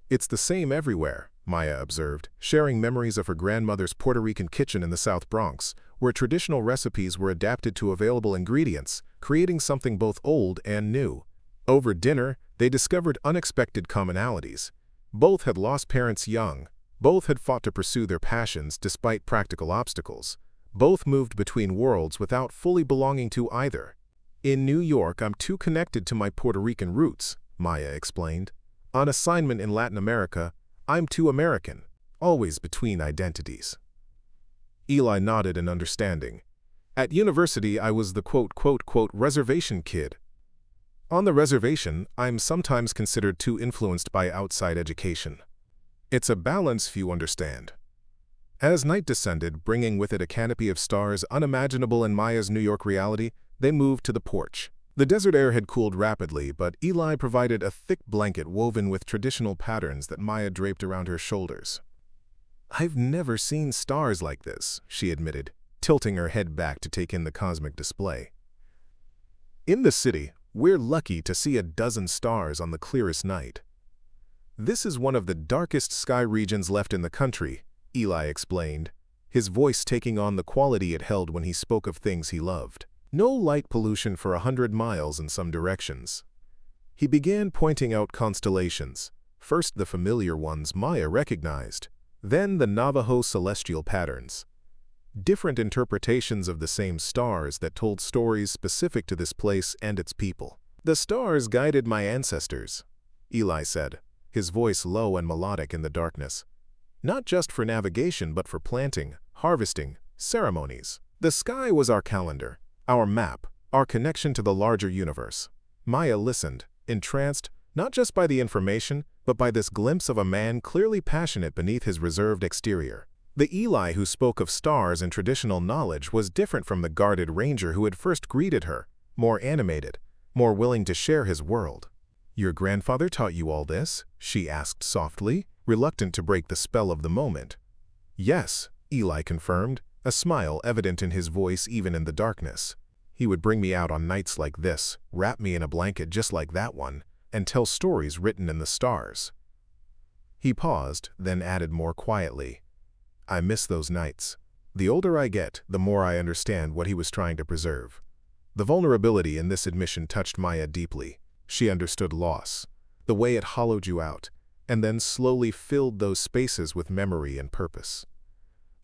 "It's the same everywhere," Maya observed, sharing memories of her grandmother's Puerto Rican kitchen in the South Bronx, where traditional recipes were adapted to available ingredients, creating something both old and new. Over dinner, they discovered unexpected commonalities. Both had lost parents young. Both had fought to pursue their passions despite practical obstacles. Both moved between worlds without fully belonging to either. "In New York, I'm too connected to my Puerto Rican roots," Maya explained. "On assignment in Latin America, I'm too American, always between identities." Eli nodded in understanding. "At university, I was the quote, reservation kid. On the reservation, I'm sometimes considered too influenced by outside education. It's a balance, if you understand." As night descended, bringing with it a canopy of stars unimaginable in Maya's New York reality, they moved to the porch. The desert air had cooled rapidly, but Eli provided a thick blanket woven with traditional patterns that Maya draped around her shoulders. "I've never seen stars like this," she admitted, tilting her head back to take in the cosmic display. "In the city, we're lucky to see a dozen stars on the clearest night. This is one of the darkest sky regions left in the country," Eli explained, his voice taking on the quality it held when he spoke of things he loved. "No light pollution for 100 miles in some directions." He began pointing out constellations, first the familiar ones Maya recognized, then the Navajo celestial patterns. Different interpretations of the same stars that told stories specific to this place and its people. "The stars guided my ancestors," Eli said, his voice low and melodic in the darkness. "Not just for navigation, but for planting, harvesting, ceremonies. The sky was our calendar, our map, our connection to the larger universe." Maya listened, entranced, not just by the information, but by this glimpse of a man clearly passionate beneath his reserved exterior. The Eli who spoke of stars and traditional knowledge was different from the guarded ranger who had first greeted her, more animated, more willing to share his world. "Your grandfather taught you all this?" she asked softly, reluctant to break the spell of the moment. "Yes," Eli confirmed, a smile evident in his voice even in the darkness. "He would bring me out on nights like this, wrap me in a blanket just like that one, and tell stories written in the stars." He paused, then added more quietly, "I miss those nights. The older I get, the more I understand what he was trying to preserve." The vulnerability in this admission touched Maya deeply. She understood loss, the way it hollowed you out, and then slowly filled those spaces with memory and purpose.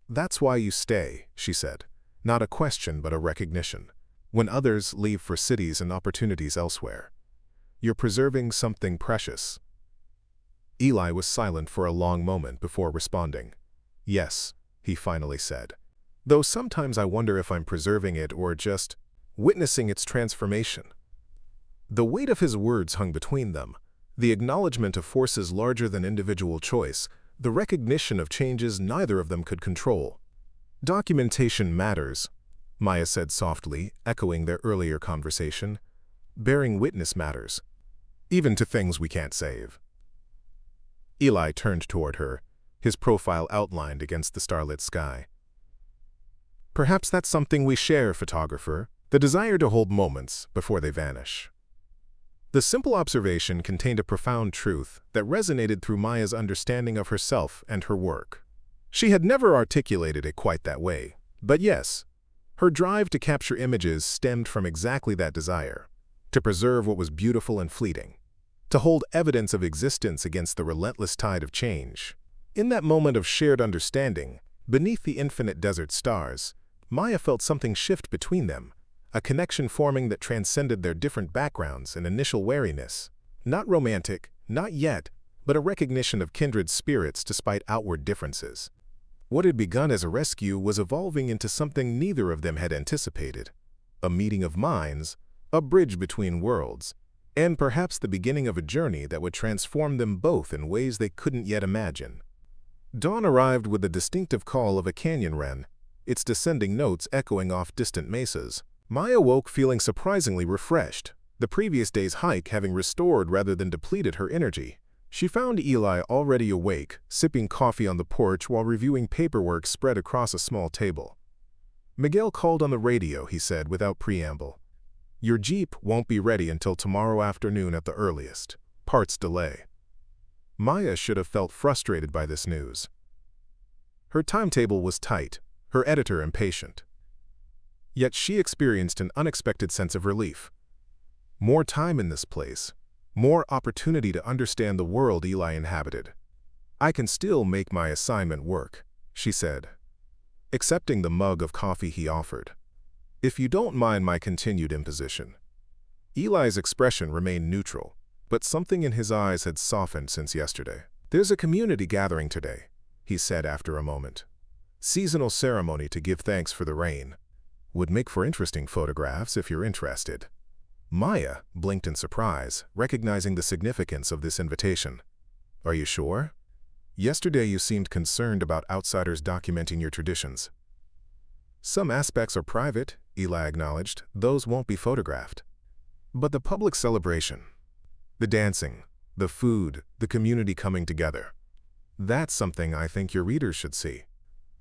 "That's why you stay," she said, not a question but a recognition. "When others leave for cities and opportunities elsewhere, you're preserving something precious." Eli was silent for a long moment before responding. "Yes," he finally said, "though sometimes I wonder if I'm preserving it or just witnessing its transformation." The weight of his words hung between them, the acknowledgement of forces larger than individual choice, the recognition of changes neither of them could control. "Documentation matters," Maya said softly, echoing their earlier conversation. "Bearing witness matters, even to things we can't save." Eli turned toward her, his profile outlined against the starlit sky. "Perhaps that's something we share, photographer, the desire to hold moments before they vanish." The simple observation contained a profound truth that resonated through Maya's understanding of herself and her work. She had never articulated it quite that way, but yes, Her drive to capture images stemmed from exactly that desire, to preserve what was beautiful and fleeting, to hold evidence of existence against the relentless tide of change. In that moment of shared understanding, beneath the infinite desert stars, Maya felt something shift between them, a connection forming that transcended their different backgrounds and initial wariness. Not romantic, not yet, but a recognition of kindred spirits despite outward differences. What had begun as a rescue was evolving into something neither of them had anticipated. A meeting of minds, a bridge between worlds, and perhaps the beginning of a journey that would transform them both in ways they couldn't yet imagine. Dawn arrived with the distinctive call of a canyon wren, its descending notes echoing off distant mesas. Maya woke feeling surprisingly refreshed, the previous day's hike having restored rather than depleted her energy. She found Eli already awake, sipping coffee on the porch while reviewing paperwork spread across a small table. "Miguel called on the radio," he said without preamble. "Your Jeep won't be ready until tomorrow afternoon at the earliest. Parts delay." Maya should have felt frustrated by this news. Her timetable was tight, her editor impatient. Yet she experienced an unexpected sense of relief. More time in this place, more opportunity to understand the world Eli inhabited. "I can still make my assignment work," she said, accepting the mug of coffee he offered. "If you don't mind my continued imposition." Eli's expression remained neutral, but something in his eyes had softened since yesterday. "There's a community gathering today," he said after a moment. "Seasonal ceremony to give thanks for the rain. Would make for interesting photographs if you're interested." Maya blinked in surprise, recognizing the significance of this invitation. "Are you sure? Yesterday you seemed concerned about outsiders documenting your traditions." "Some aspects are private," Eli acknowledged. "Those won't be photographed. But the public celebration, the dancing, the food, the community coming together, that's something I think your readers should see.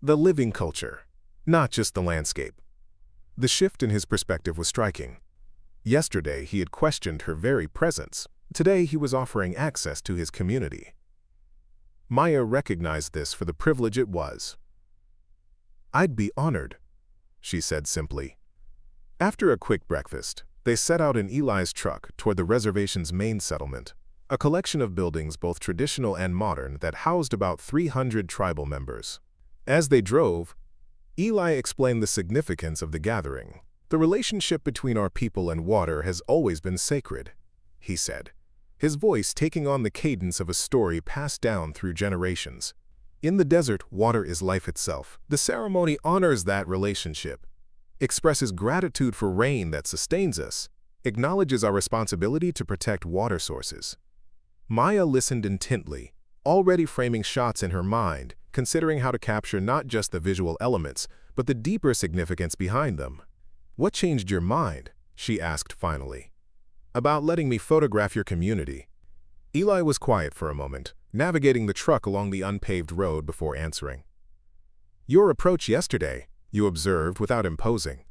The living culture, not just the landscape." The shift in his perspective was striking. Yesterday he had questioned her very presence. Today he was offering access to his community. Maya recognized this for the privilege it was. "I'd be honored," she said simply. After a quick breakfast, they set out in Eli's truck toward the reservation's main settlement, a collection of buildings both traditional and modern that housed about 300 tribal members. As they drove, Eli explained the significance of the gathering. "The relationship between our people and water has always been sacred," he said, his voice taking on the cadence of a story passed down through generations. "In the desert, water is life itself. The ceremony honors that relationship, expresses gratitude for rain that sustains us, acknowledges our responsibility to protect water sources." Maya listened intently, already framing shots in her mind, considering how to capture not just the visual elements, but the deeper significance behind them. "What changed your mind?" she asked finally. "About letting me photograph your community." Eli was quiet for a moment, navigating the truck along the unpaved road before answering. "Your approach yesterday," you observed without imposing.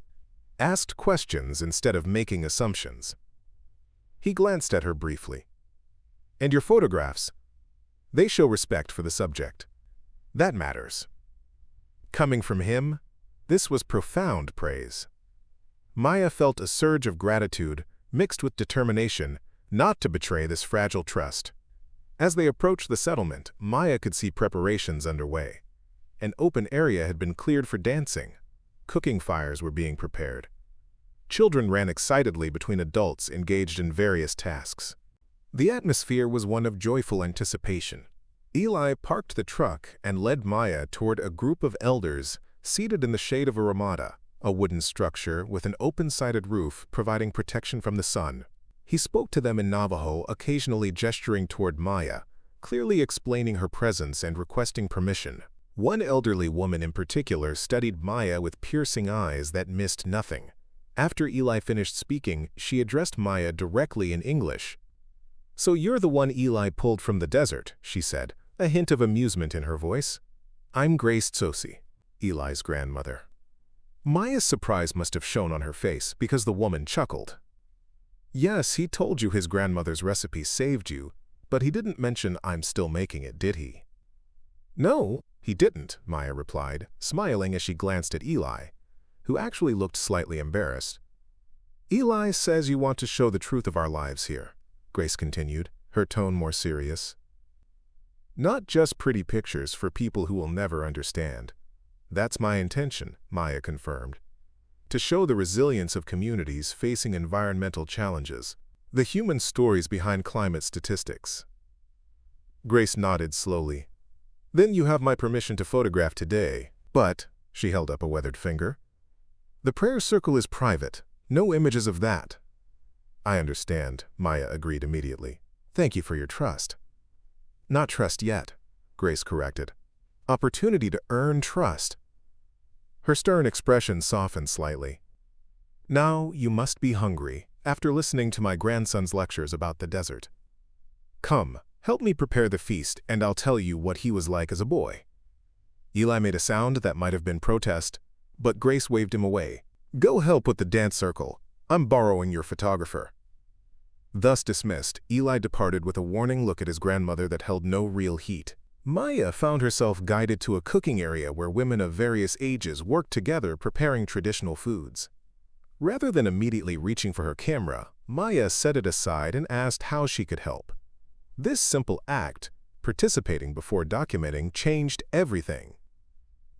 "Asked questions instead of making assumptions." He glanced at her briefly. "And your photographs, they show respect for the subject. That matters." Coming from him, this was profound praise. Maya felt a surge of gratitude mixed with determination not to betray this fragile trust. As they approached the settlement, Maya could see preparations underway. An open area had been cleared for dancing. Cooking fires were being prepared. Children ran excitedly between adults engaged in various tasks. The atmosphere was one of joyful anticipation. Eli parked the truck and led Maya toward a group of elders seated in the shade of a ramada, a wooden structure with an open-sided roof providing protection from the sun. He spoke to them in Navajo, occasionally gesturing toward Maya, clearly explaining her presence and requesting permission. One elderly woman in particular studied Maya with piercing eyes that missed nothing. After Eli finished speaking, she addressed Maya directly in English. "So you're the one Eli pulled from the desert," she said, a hint of amusement in her voice. "I'm Reyes Tsosie, Eli's grandmother." Maya's surprise must have shown on her face because the woman chuckled. "Yes, he told you his grandmother's recipe saved you, but he didn't mention I'm still making it, did he?" "No, he didn't," Maya replied, smiling as she glanced at Eli. who actually looked slightly embarrassed. "Eli says you want to show the truth of our lives here," Grace continued, her tone more serious. "Not just pretty pictures for people who will never understand." "That's my intention," Maya confirmed. "To show the resilience of communities facing environmental challenges, the human stories behind climate statistics." Grace nodded slowly. "Then you have my permission to photograph today, but," she held up a weathered finger, "the prayer circle is private. No images of that." "I understand," Maya agreed immediately. "Thank you for your trust." "Not trust yet," Grace corrected. "Opportunity to earn trust." Her stern expression softened slightly. "Now you must be hungry, after listening to my grandson's lectures about the desert. Come, help me prepare the feast, and I'll tell you what he was like as a boy." Eli made a sound that might have been protest, but Grace waved him away. "Go help with the dance circle. I'm borrowing your photographer." Thus dismissed, Eli departed with a warning look at his grandmother that held no real heat. Maya found herself guided to a cooking area where women of various ages worked together preparing traditional foods. Rather than immediately reaching for her camera, Maya set it aside and asked how she could help. This simple act, participating before documenting, changed everything.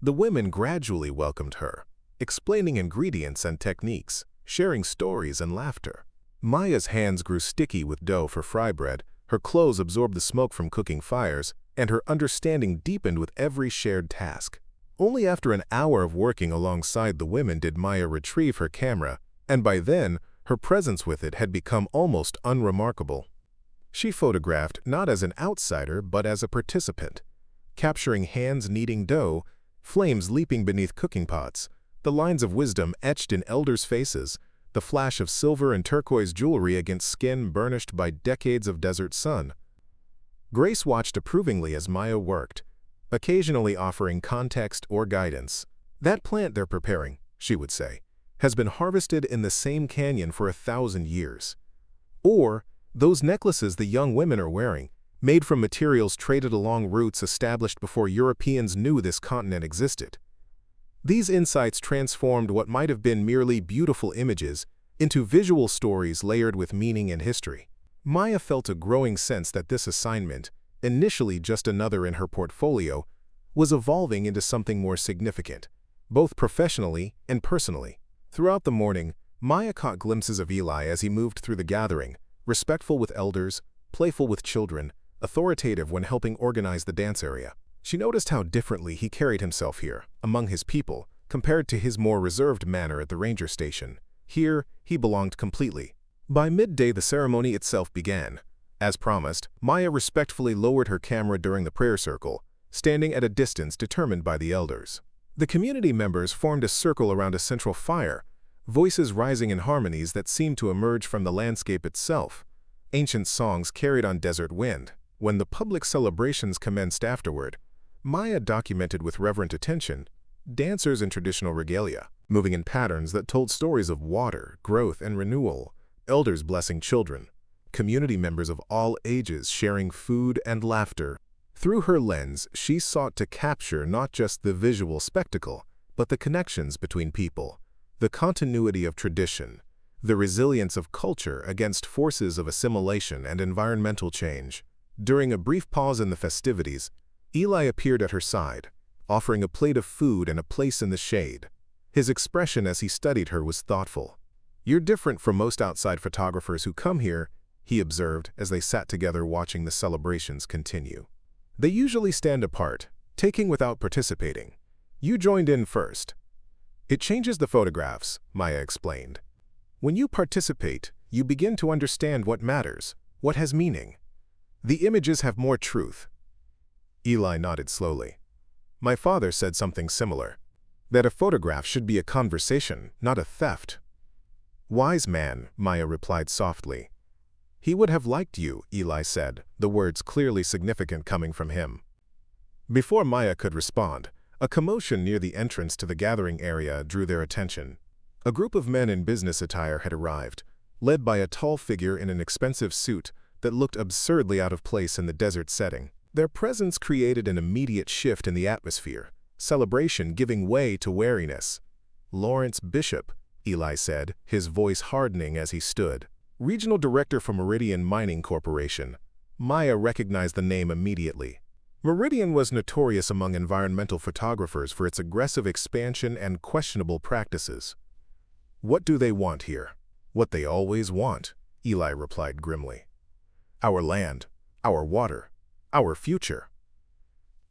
The women gradually welcomed her, explaining ingredients and techniques, sharing stories and laughter. Maya's hands grew sticky with dough for fry bread, her clothes absorbed the smoke from cooking fires, and her understanding deepened with every shared task. Only after an hour of working alongside the women did Maya retrieve her camera, and by then, her presence with it had become almost unremarkable. She photographed not as an outsider but as a participant, capturing hands kneading dough, flames leaping beneath cooking pots, the lines of wisdom etched in elders' faces, the flash of silver and turquoise jewelry against skin burnished by decades of desert sun. Grace watched approvingly as Maya worked, occasionally offering context or guidance. "That plant they're preparing," she would say, "has been harvested in the same canyon for 1,000 years." Or, "Those necklaces the young women are wearing, made from materials traded along routes established before Europeans knew this continent existed." These insights transformed what might have been merely beautiful images into visual stories layered with meaning and history. Maya felt a growing sense that this assignment, initially just another in her portfolio, was evolving into something more significant, both professionally and personally. Throughout the morning, Maya caught glimpses of Eli as he moved through the gathering, respectful with elders, playful with children, authoritative when helping organize the dance area. She noticed how differently he carried himself here, among his people, compared to his more reserved manner at the ranger station. Here, he belonged completely. By midday, the ceremony itself began. As promised, Maya respectfully lowered her camera during the prayer circle, standing at a distance determined by the elders. The community members formed a circle around a central fire, voices rising in harmonies that seemed to emerge from the landscape itself. Ancient songs carried on desert wind. When the public celebrations commenced afterward, Maya documented with reverent attention dancers in traditional regalia, moving in patterns that told stories of water, growth, and renewal, elders blessing children, community members of all ages sharing food and laughter. Through her lens, she sought to capture not just the visual spectacle, but the connections between people, the continuity of tradition, the resilience of culture against forces of assimilation and environmental change. During a brief pause in the festivities, Eli appeared at her side, offering a plate of food and a place in the shade. His expression as he studied her was thoughtful. "You're different from most outside photographers who come here," he observed as they sat together watching the celebrations continue. "They usually stand apart, taking without participating. You joined in first." "It changes the photographs," Maya explained. "When you participate, you begin to understand what matters, what has meaning. The images have more truth." Eli nodded slowly. "My father said something similar, that a photograph should be a conversation, not a theft." "Wise man," Maya replied softly. "He would have liked you," Eli said, the words clearly significant coming from him. Before Maya could respond, a commotion near the entrance to the gathering area drew their attention. A group of men in business attire had arrived, led by a tall figure in an expensive suit that looked absurdly out of place in the desert setting. Their presence created an immediate shift in the atmosphere, celebration giving way to wariness. Lawrence Bishop, Eli said, his voice hardening as he stood. Regional Director for Meridian Mining Corporation. Maya recognized the name immediately. Meridian was notorious among environmental photographers for its aggressive expansion and questionable practices. What do they want here? What they always want, Eli replied grimly. Our land, our water, our future.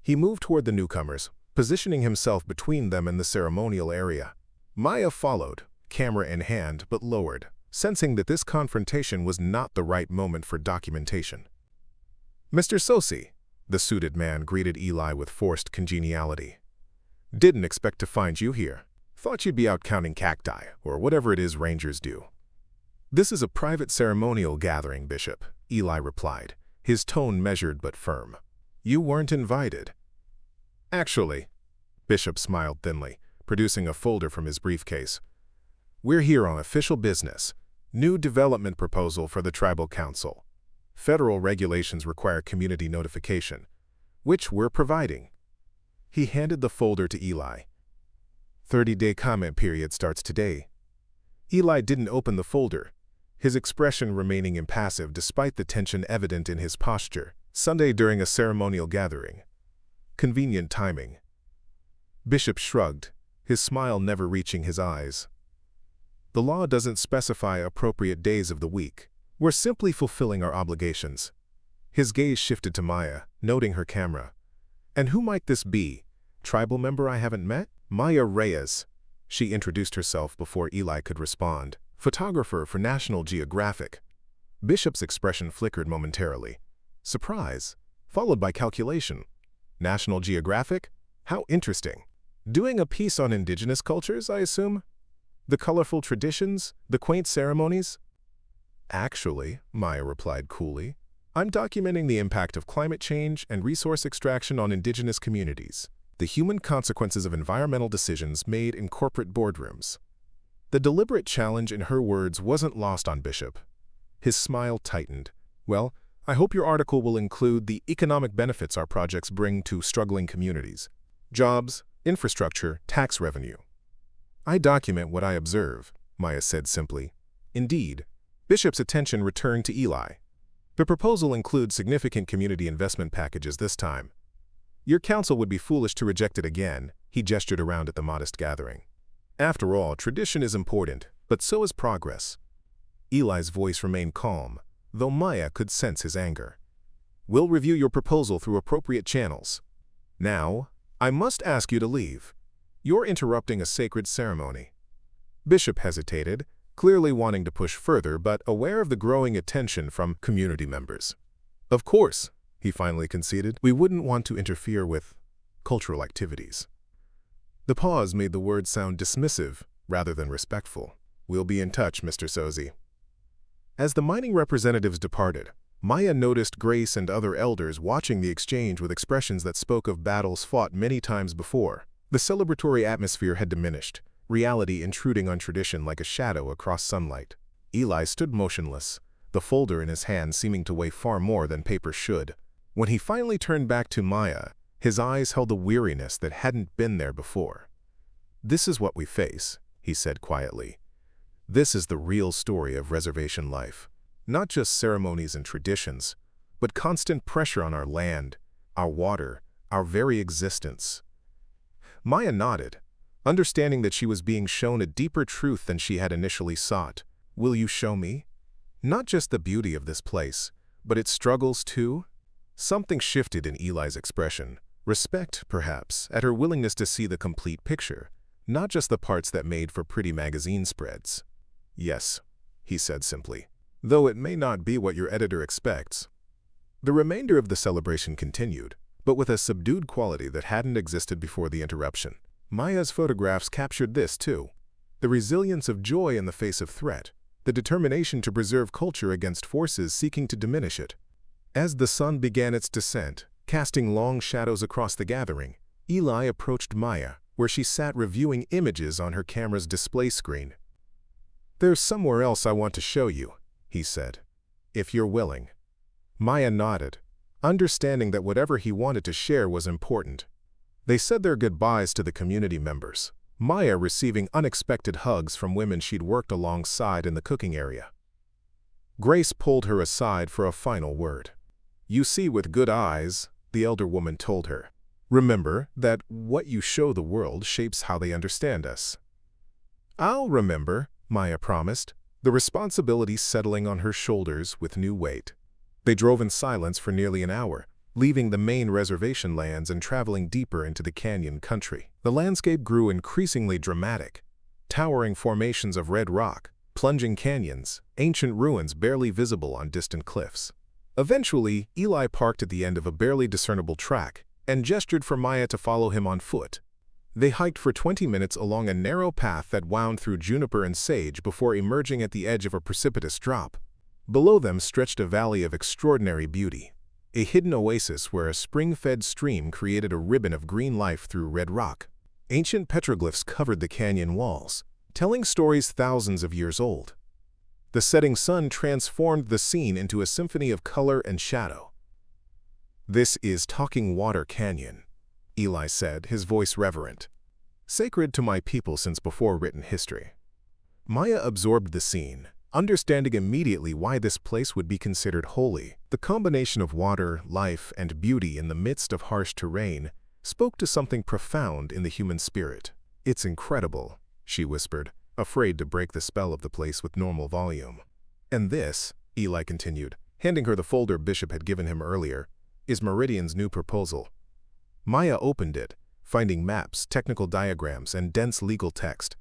He moved toward the newcomers, positioning himself between them and the ceremonial area. Maya followed, camera in hand, but lowered, sensing that this confrontation was not the right moment for documentation. Mr. Tsosie, the suited man greeted Eli with forced congeniality. Didn't expect to find you here. Thought you'd be out counting cacti, or whatever it is rangers do. This is a private ceremonial gathering, Bishop, Eli replied, his tone measured but firm. You weren't invited. Actually, Bishop smiled thinly, producing a folder from his briefcase. We're here on official business. New development proposal for the Tribal Council. Federal regulations require community notification, which we're providing. He handed the folder to Eli. 30-day comment period starts today. Eli didn't open the folder, his expression remaining impassive despite the tension evident in his posture. Sunday during a ceremonial gathering. Convenient timing. Bishop shrugged, his smile never reaching his eyes. The law doesn't specify appropriate days of the week. We're simply fulfilling our obligations. His gaze shifted to Maya, noting her camera. And who might this be? Tribal member I haven't met? Maya Reyes. She introduced herself before Eli could respond. Photographer for National Geographic. Bishop's expression flickered momentarily. Surprise, followed by calculation. National Geographic? How interesting. Doing a piece on indigenous cultures, I assume? The colorful traditions, the quaint ceremonies? Actually, Maya replied coolly, I'm documenting the impact of climate change and resource extraction on indigenous communities, the human consequences of environmental decisions made in corporate boardrooms. The deliberate challenge in her words wasn't lost on Bishop. His smile tightened. Well, I hope your article will include the economic benefits our projects bring to struggling communities. Jobs, infrastructure, tax revenue. I document what I observe, Maya said simply. Indeed, Bishop's attention returned to Eli. The proposal includes significant community investment packages this time. Your council would be foolish to reject it again, he gestured around at the modest gathering. After all, tradition is important, but so is progress. Eli's voice remained calm, though Maya could sense his anger. We'll review your proposal through appropriate channels. Now, I must ask you to leave. You're interrupting a sacred ceremony. Bishop hesitated, clearly wanting to push further, but aware of the growing attention from community members. Of course, he finally conceded, we wouldn't want to interfere with cultural activities. The pause made the words sound dismissive rather than respectful. We'll be in touch, Mr. Tsosie. As the mining representatives departed, Maya noticed Grace and other elders watching the exchange with expressions that spoke of battles fought many times before. The celebratory atmosphere had diminished, reality intruding on tradition like a shadow across sunlight. Eli stood motionless, the folder in his hand seeming to weigh far more than paper should. When he finally turned back to Maya, his eyes held a weariness that hadn't been there before. This is what we face, he said quietly. This is the real story of reservation life. Not just ceremonies and traditions, but constant pressure on our land, our water, our very existence. Maya nodded, understanding that she was being shown a deeper truth than she had initially sought. Will you show me? Not just the beauty of this place, but its struggles too? Something shifted in Eli's expression. Respect, perhaps, at her willingness to see the complete picture, not just the parts that made for pretty magazine spreads. Yes, he said simply, though it may not be what your editor expects. The remainder of the celebration continued, but with a subdued quality that hadn't existed before the interruption. Maya's photographs captured this too. The resilience of joy in the face of threat, the determination to preserve culture against forces seeking to diminish it. As the sun began its descent, casting long shadows across the gathering, Eli approached Maya, where she sat reviewing images on her camera's display screen. There's somewhere else I want to show you, he said, if you're willing. Maya nodded, understanding that whatever he wanted to share was important. They said their goodbyes to the community members. Maya receiving unexpected hugs from women she'd worked alongside in the cooking area. Grace pulled her aside for a final word. "You see with good eyes," the elder woman told her. "Remember that what you show the world shapes how they understand us." "I'll remember," Maya promised, the responsibility settling on her shoulders with new weight. They drove in silence for nearly an hour, leaving the main reservation lands and traveling deeper into the canyon country. The landscape grew increasingly dramatic. Towering formations of red rock, plunging canyons, ancient ruins barely visible on distant cliffs. Eventually, Eli parked at the end of a barely discernible track and gestured for Maya to follow him on foot. They hiked for 20 minutes along a narrow path that wound through juniper and sage before emerging at the edge of a precipitous drop. Below them stretched a valley of extraordinary beauty, a hidden oasis where a spring-fed stream created a ribbon of green life through red rock. Ancient petroglyphs covered the canyon walls, telling stories thousands of years old. The setting sun transformed the scene into a symphony of color and shadow. "This is Talking Water Canyon," Eli said, his voice reverent. "Sacred to my people since before written history." Maya absorbed the scene, understanding immediately why this place would be considered holy. The combination of water, life, and beauty in the midst of harsh terrain spoke to something profound in the human spirit. "It's incredible," she whispered, afraid to break the spell of the place with normal volume. "And this," Eli continued, handing her the folder Bishop had given him earlier, "is Meridian's new proposal." Maya opened it, finding maps, technical diagrams, and dense legal text.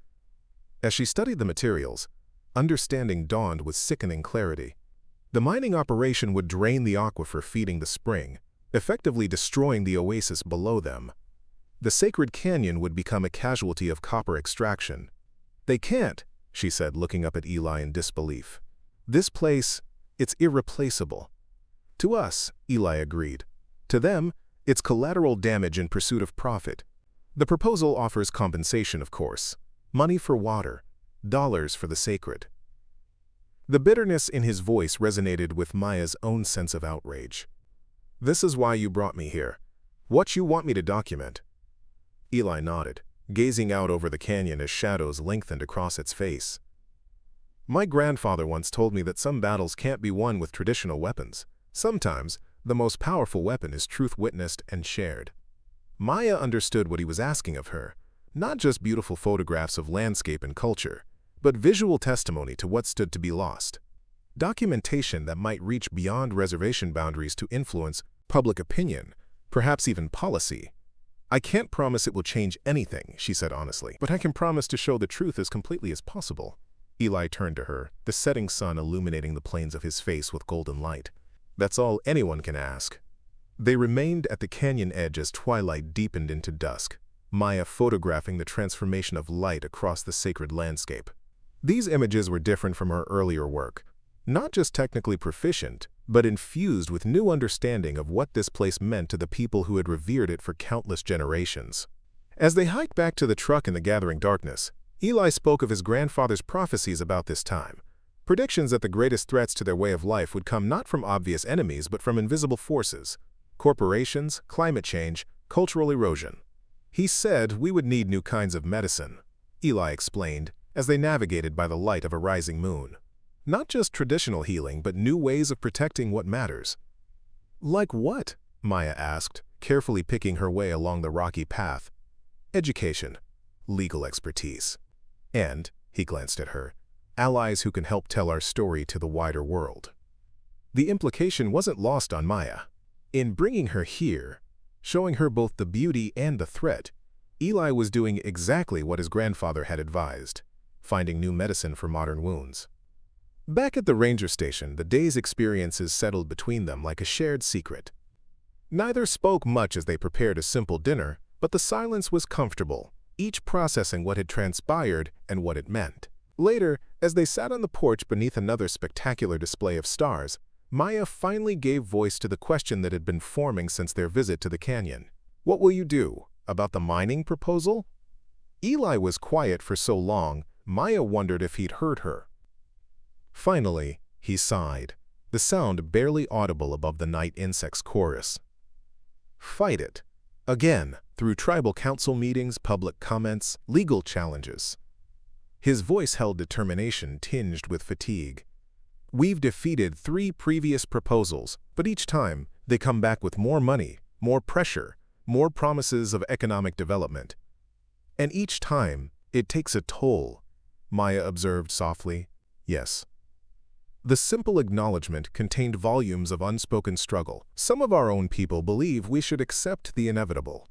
As she studied the materials, understanding dawned with sickening clarity. The mining operation would drain the aquifer feeding the spring, effectively destroying the oasis below them. The sacred canyon would become a casualty of copper extraction. "They can't," she said, looking up at Eli in disbelief. "This place, it's irreplaceable." "To us," Eli agreed. "To them, it's collateral damage in pursuit of profit. The proposal offers compensation, of course. Money for water, dollars for the sacred." The bitterness in his voice resonated with Maya's own sense of outrage. "This is why you brought me here. What you want me to document." Eli nodded, gazing out over the canyon as shadows lengthened across its face. "My grandfather once told me that some battles can't be won with traditional weapons. Sometimes, the most powerful weapon is truth witnessed and shared." Maya understood what he was asking of her, not just beautiful photographs of landscape and culture, but visual testimony to what stood to be lost. Documentation that might reach beyond reservation boundaries to influence public opinion, perhaps even policy. "I can't promise it will change anything," she said honestly, "but I can promise to show the truth as completely as possible." Eli turned to her, the setting sun illuminating the plains of his face with golden light. "That's all anyone can ask." They remained at the canyon edge as twilight deepened into dusk, Maya photographing the transformation of light across the sacred landscape. These images were different from her earlier work, not just technically proficient, but infused with new understanding of what this place meant to the people who had revered it for countless generations. As they hiked back to the truck in the gathering darkness, Eli spoke of his grandfather's prophecies about this time, predictions that the greatest threats to their way of life would come not from obvious enemies but from invisible forces: corporations, climate change, cultural erosion. "He said we would need new kinds of medicine," Eli explained, as they navigated by the light of a rising moon. "Not just traditional healing, but new ways of protecting what matters." "Like what?" Maya asked, carefully picking her way along the rocky path. "Education, legal expertise, and," he glanced at her, "allies who can help tell our story to the wider world." The implication wasn't lost on Maya. In bringing her here, showing her both the beauty and the threat, Eli was doing exactly what his grandfather had advised, finding new medicine for modern wounds. Back at the ranger station, the day's experiences settled between them like a shared secret. Neither spoke much as they prepared a simple dinner, but the silence was comfortable, each processing what had transpired and what it meant. Later, as they sat on the porch beneath another spectacular display of stars, Maya finally gave voice to the question that had been forming since their visit to the canyon. "What will you do about the mining proposal?" Eli was quiet for so long, Maya wondered if he'd heard her. Finally, he sighed, the sound barely audible above the night insect's chorus. "Fight it. Again, through tribal council meetings, public comments, legal challenges. His voice held determination tinged with fatigue. We've defeated 3 previous proposals, but each time they come back with more money, more pressure, more promises of economic development. And each time, it takes a toll, Maya observed softly. Yes. The simple acknowledgement contained volumes of unspoken struggle. Some of our own people believe we should accept the inevitable.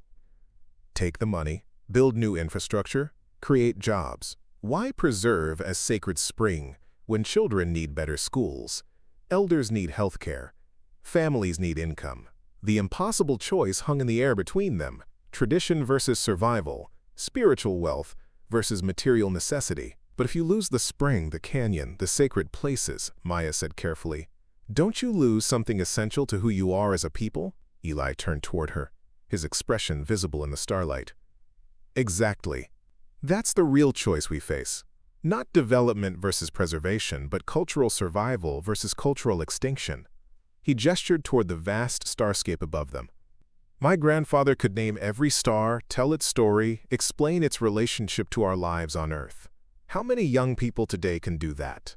Take the money, build new infrastructure, create jobs. Why preserve a sacred spring when children need better schools, elders need health care, families need income? The impossible choice hung in the air between them, tradition versus survival, spiritual wealth versus material necessity. But if you lose the spring, the canyon, the sacred places, Maya said carefully, don't you lose something essential to who you are as a people? Eli turned toward her, his expression visible in the starlight. Exactly. That's the real choice we face. Not development versus preservation, but cultural survival versus cultural extinction. He gestured toward the vast starscape above them. My grandfather could name every star, tell its story, explain its relationship to our lives on Earth. How many young people today can do that?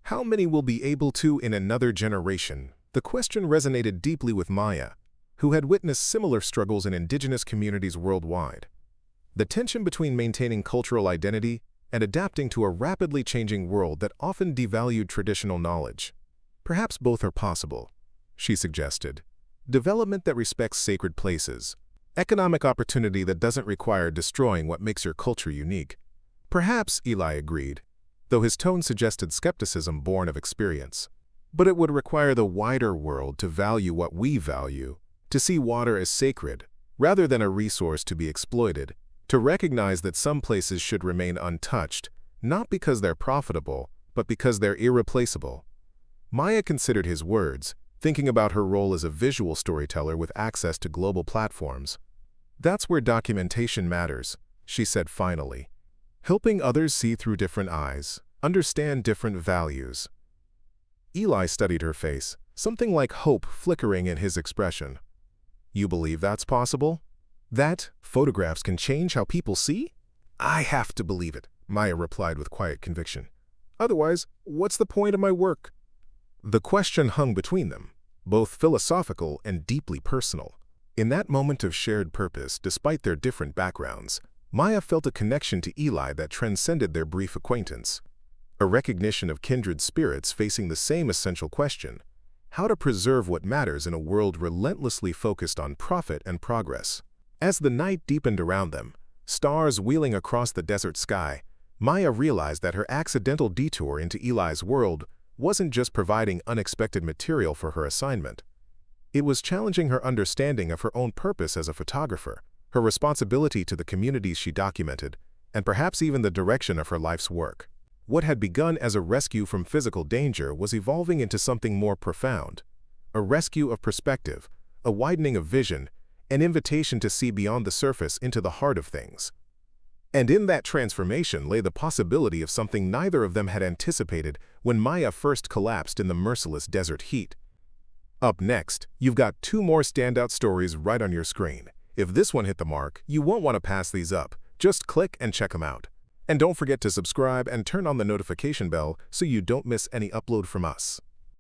How many will be able to in another generation? The question resonated deeply with Maya, who had witnessed similar struggles in indigenous communities worldwide. The tension between maintaining cultural identity and adapting to a rapidly changing world that often devalued traditional knowledge. Perhaps both are possible, she suggested. Development that respects sacred places. Economic opportunity that doesn't require destroying what makes your culture unique. Perhaps, Eli agreed, though his tone suggested skepticism born of experience. But it would require the wider world to value what we value, to see water as sacred, rather than a resource to be exploited, to recognize that some places should remain untouched, not because they're profitable, but because they're irreplaceable. Maya considered his words, thinking about her role as a visual storyteller with access to global platforms. That's where documentation matters, she said finally. Helping others see through different eyes, understand different values. Eli studied her face, something like hope flickering in his expression. You believe that's possible? That photographs can change how people see? I have to believe it, Maya replied with quiet conviction. Otherwise, what's the point of my work? The question hung between them, both philosophical and deeply personal. In that moment of shared purpose, despite their different backgrounds, Maya felt a connection to Eli that transcended their brief acquaintance. A recognition of kindred spirits facing the same essential question: how to preserve what matters in a world relentlessly focused on profit and progress. As the night deepened around them, stars wheeling across the desert sky, Maya realized that her accidental detour into Eli's world wasn't just providing unexpected material for her assignment. It was challenging her understanding of her own purpose as a photographer, her responsibility to the communities she documented, and perhaps even the direction of her life's work. What had begun as a rescue from physical danger was evolving into something more profound. A rescue of perspective, a widening of vision, an invitation to see beyond the surface into the heart of things. And in that transformation lay the possibility of something neither of them had anticipated when Maya first collapsed in the merciless desert heat. Up next, you've got 2 more standout stories right on your screen. If this one hit the mark, you won't want to pass these up. Just click and check them out. And don't forget to subscribe and turn on the notification bell so you don't miss any upload from us.